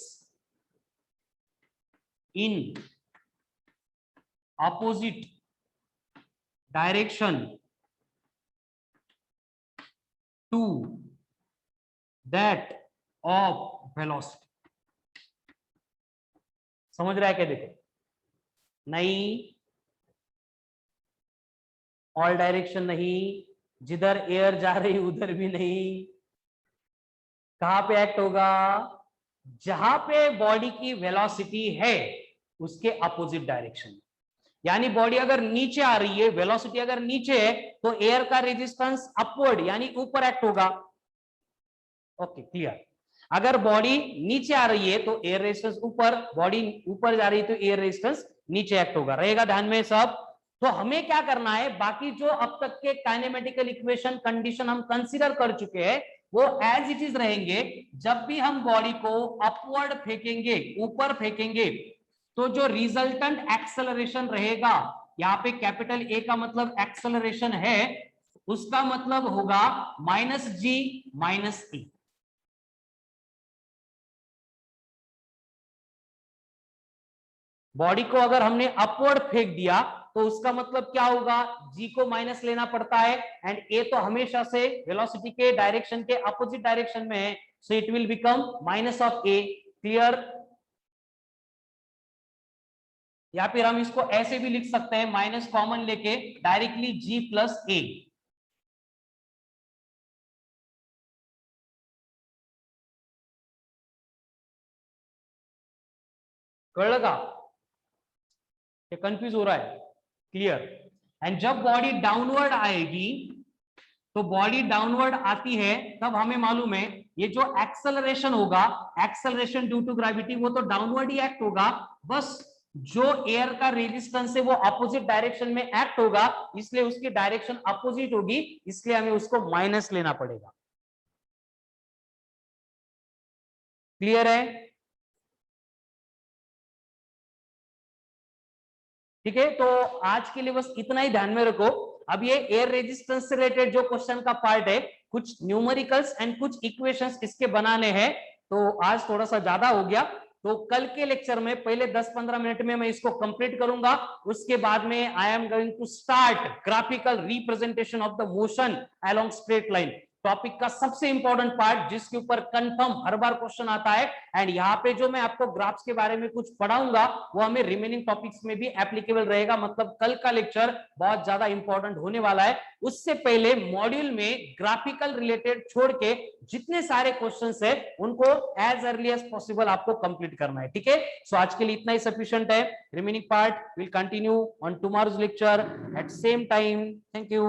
in opposite direction to that of velocity. समझ रहा है क्या? देखो नहीं ऑल डायरेक्शन नहीं, जिधर एयर जा रही उधर भी नहीं। कहां पे एक्ट होगा? जहां पे बॉडी की वेलोसिटी है उसके अपोजिट डायरेक्शन। यानी बॉडी अगर नीचे आ रही है, वेलोसिटी अगर नीचे है, तो एयर का रेजिस्टेंस अपवर्ड यानी ऊपर एक्ट होगा। Okay, clear. अगर बॉडी नीचे आ रही है तो एयर रेजिस्टेंस ऊपर, बॉडी ऊपर जा रही है तो एयर रेजिस्टेंस नीचे एक्ट होगा। रहेगा ध्यान में सब? तो हमें क्या करना है, बाकी जो अब तक के काइनेमेटिकल इक्वेशन कंडीशन हम कंसीडर कर चुके हैं वो एज इट इज रहेंगे। जब भी हम बॉडी को अपवर्ड फेंकेंगे, ऊपर फेंकेंगे, तो जो रिजल्टेंट एक्सेलरेशन रहेगा, यहाँ पे कैपिटल ए का मतलब एक्सेलरेशन है, उसका मतलब होगा माइनस जी माइनस ई। बॉडी को अगर हमने अपवर्ड फेंक दिया तो उसका मतलब क्या होगा, जी को माइनस लेना पड़ता है, एंड ए तो हमेशा से वेलोसिटी के डायरेक्शन के अपोजिट डायरेक्शन में है, so it will become minus of A. Clear? या फिर हम इसको ऐसे भी लिख सकते हैं, माइनस कॉमन लेके डायरेक्टली जी प्लस ए। कळलं का? ये कंफ्यूज हो रहा है? क्लियर? एंड जब बॉडी डाउनवर्ड आएगी, तो बॉडी डाउनवर्ड आती है तब हमें मालूम है ये जो एक्सेलरेशन होगा, एक्सेलरेशन ड्यू टू ग्रेविटी, वो तो डाउनवर्ड ही एक्ट होगा। बस जो एयर का रेजिस्टेंस है वो अपोजिट डायरेक्शन में एक्ट होगा, इसलिए उसकी डायरेक्शन अपोजिट होगी, इसलिए हमें उसको माइनस लेना पड़ेगा। क्लियर है? ठीक है, तो आज के लिए बस इतना ही ध्यान में रखो। अब ये एयर रेजिस्टेंस से रिलेटेड जो क्वेश्चन का पार्ट है, कुछ न्यूमेरिकल्स एंड कुछ इक्वेशंस इसके बनाने हैं, तो आज थोड़ा सा ज्यादा हो गया। तो कल के लेक्चर में पहले 10-15 मिनट में मैं इसको कंप्लीट करूंगा, उसके बाद में I am going to start graphical representation of the motion along straight line. Topic का सबसे इंपॉर्टेंट पार्ट जिसके ऊपर कंफर्म हर बार क्वेश्चन आता है, एंड यहाँ पे जो मैं आपको ग्राफ्स के बारे में कुछ पढ़ाऊंगा वो हमें रिमेनिंग टॉपिक्स में भी एप्लीकेबल रहेगा। मतलब कल का लेक्चर बहुत ज्यादा इंपॉर्टेंट होने वाला है। उससे पहले मॉड्यूल में ग्राफिकल रिलेटेड छोड़ के जितने सारे क्वेश्चंस है उनको एज अर्ली एज पॉसिबल आपको कंप्लीट करना है। ठीक है, सो आज के लिए इतना ही सफिशिएंट है। Remaining part will continue on tomorrow's lecture at same time. Thank you.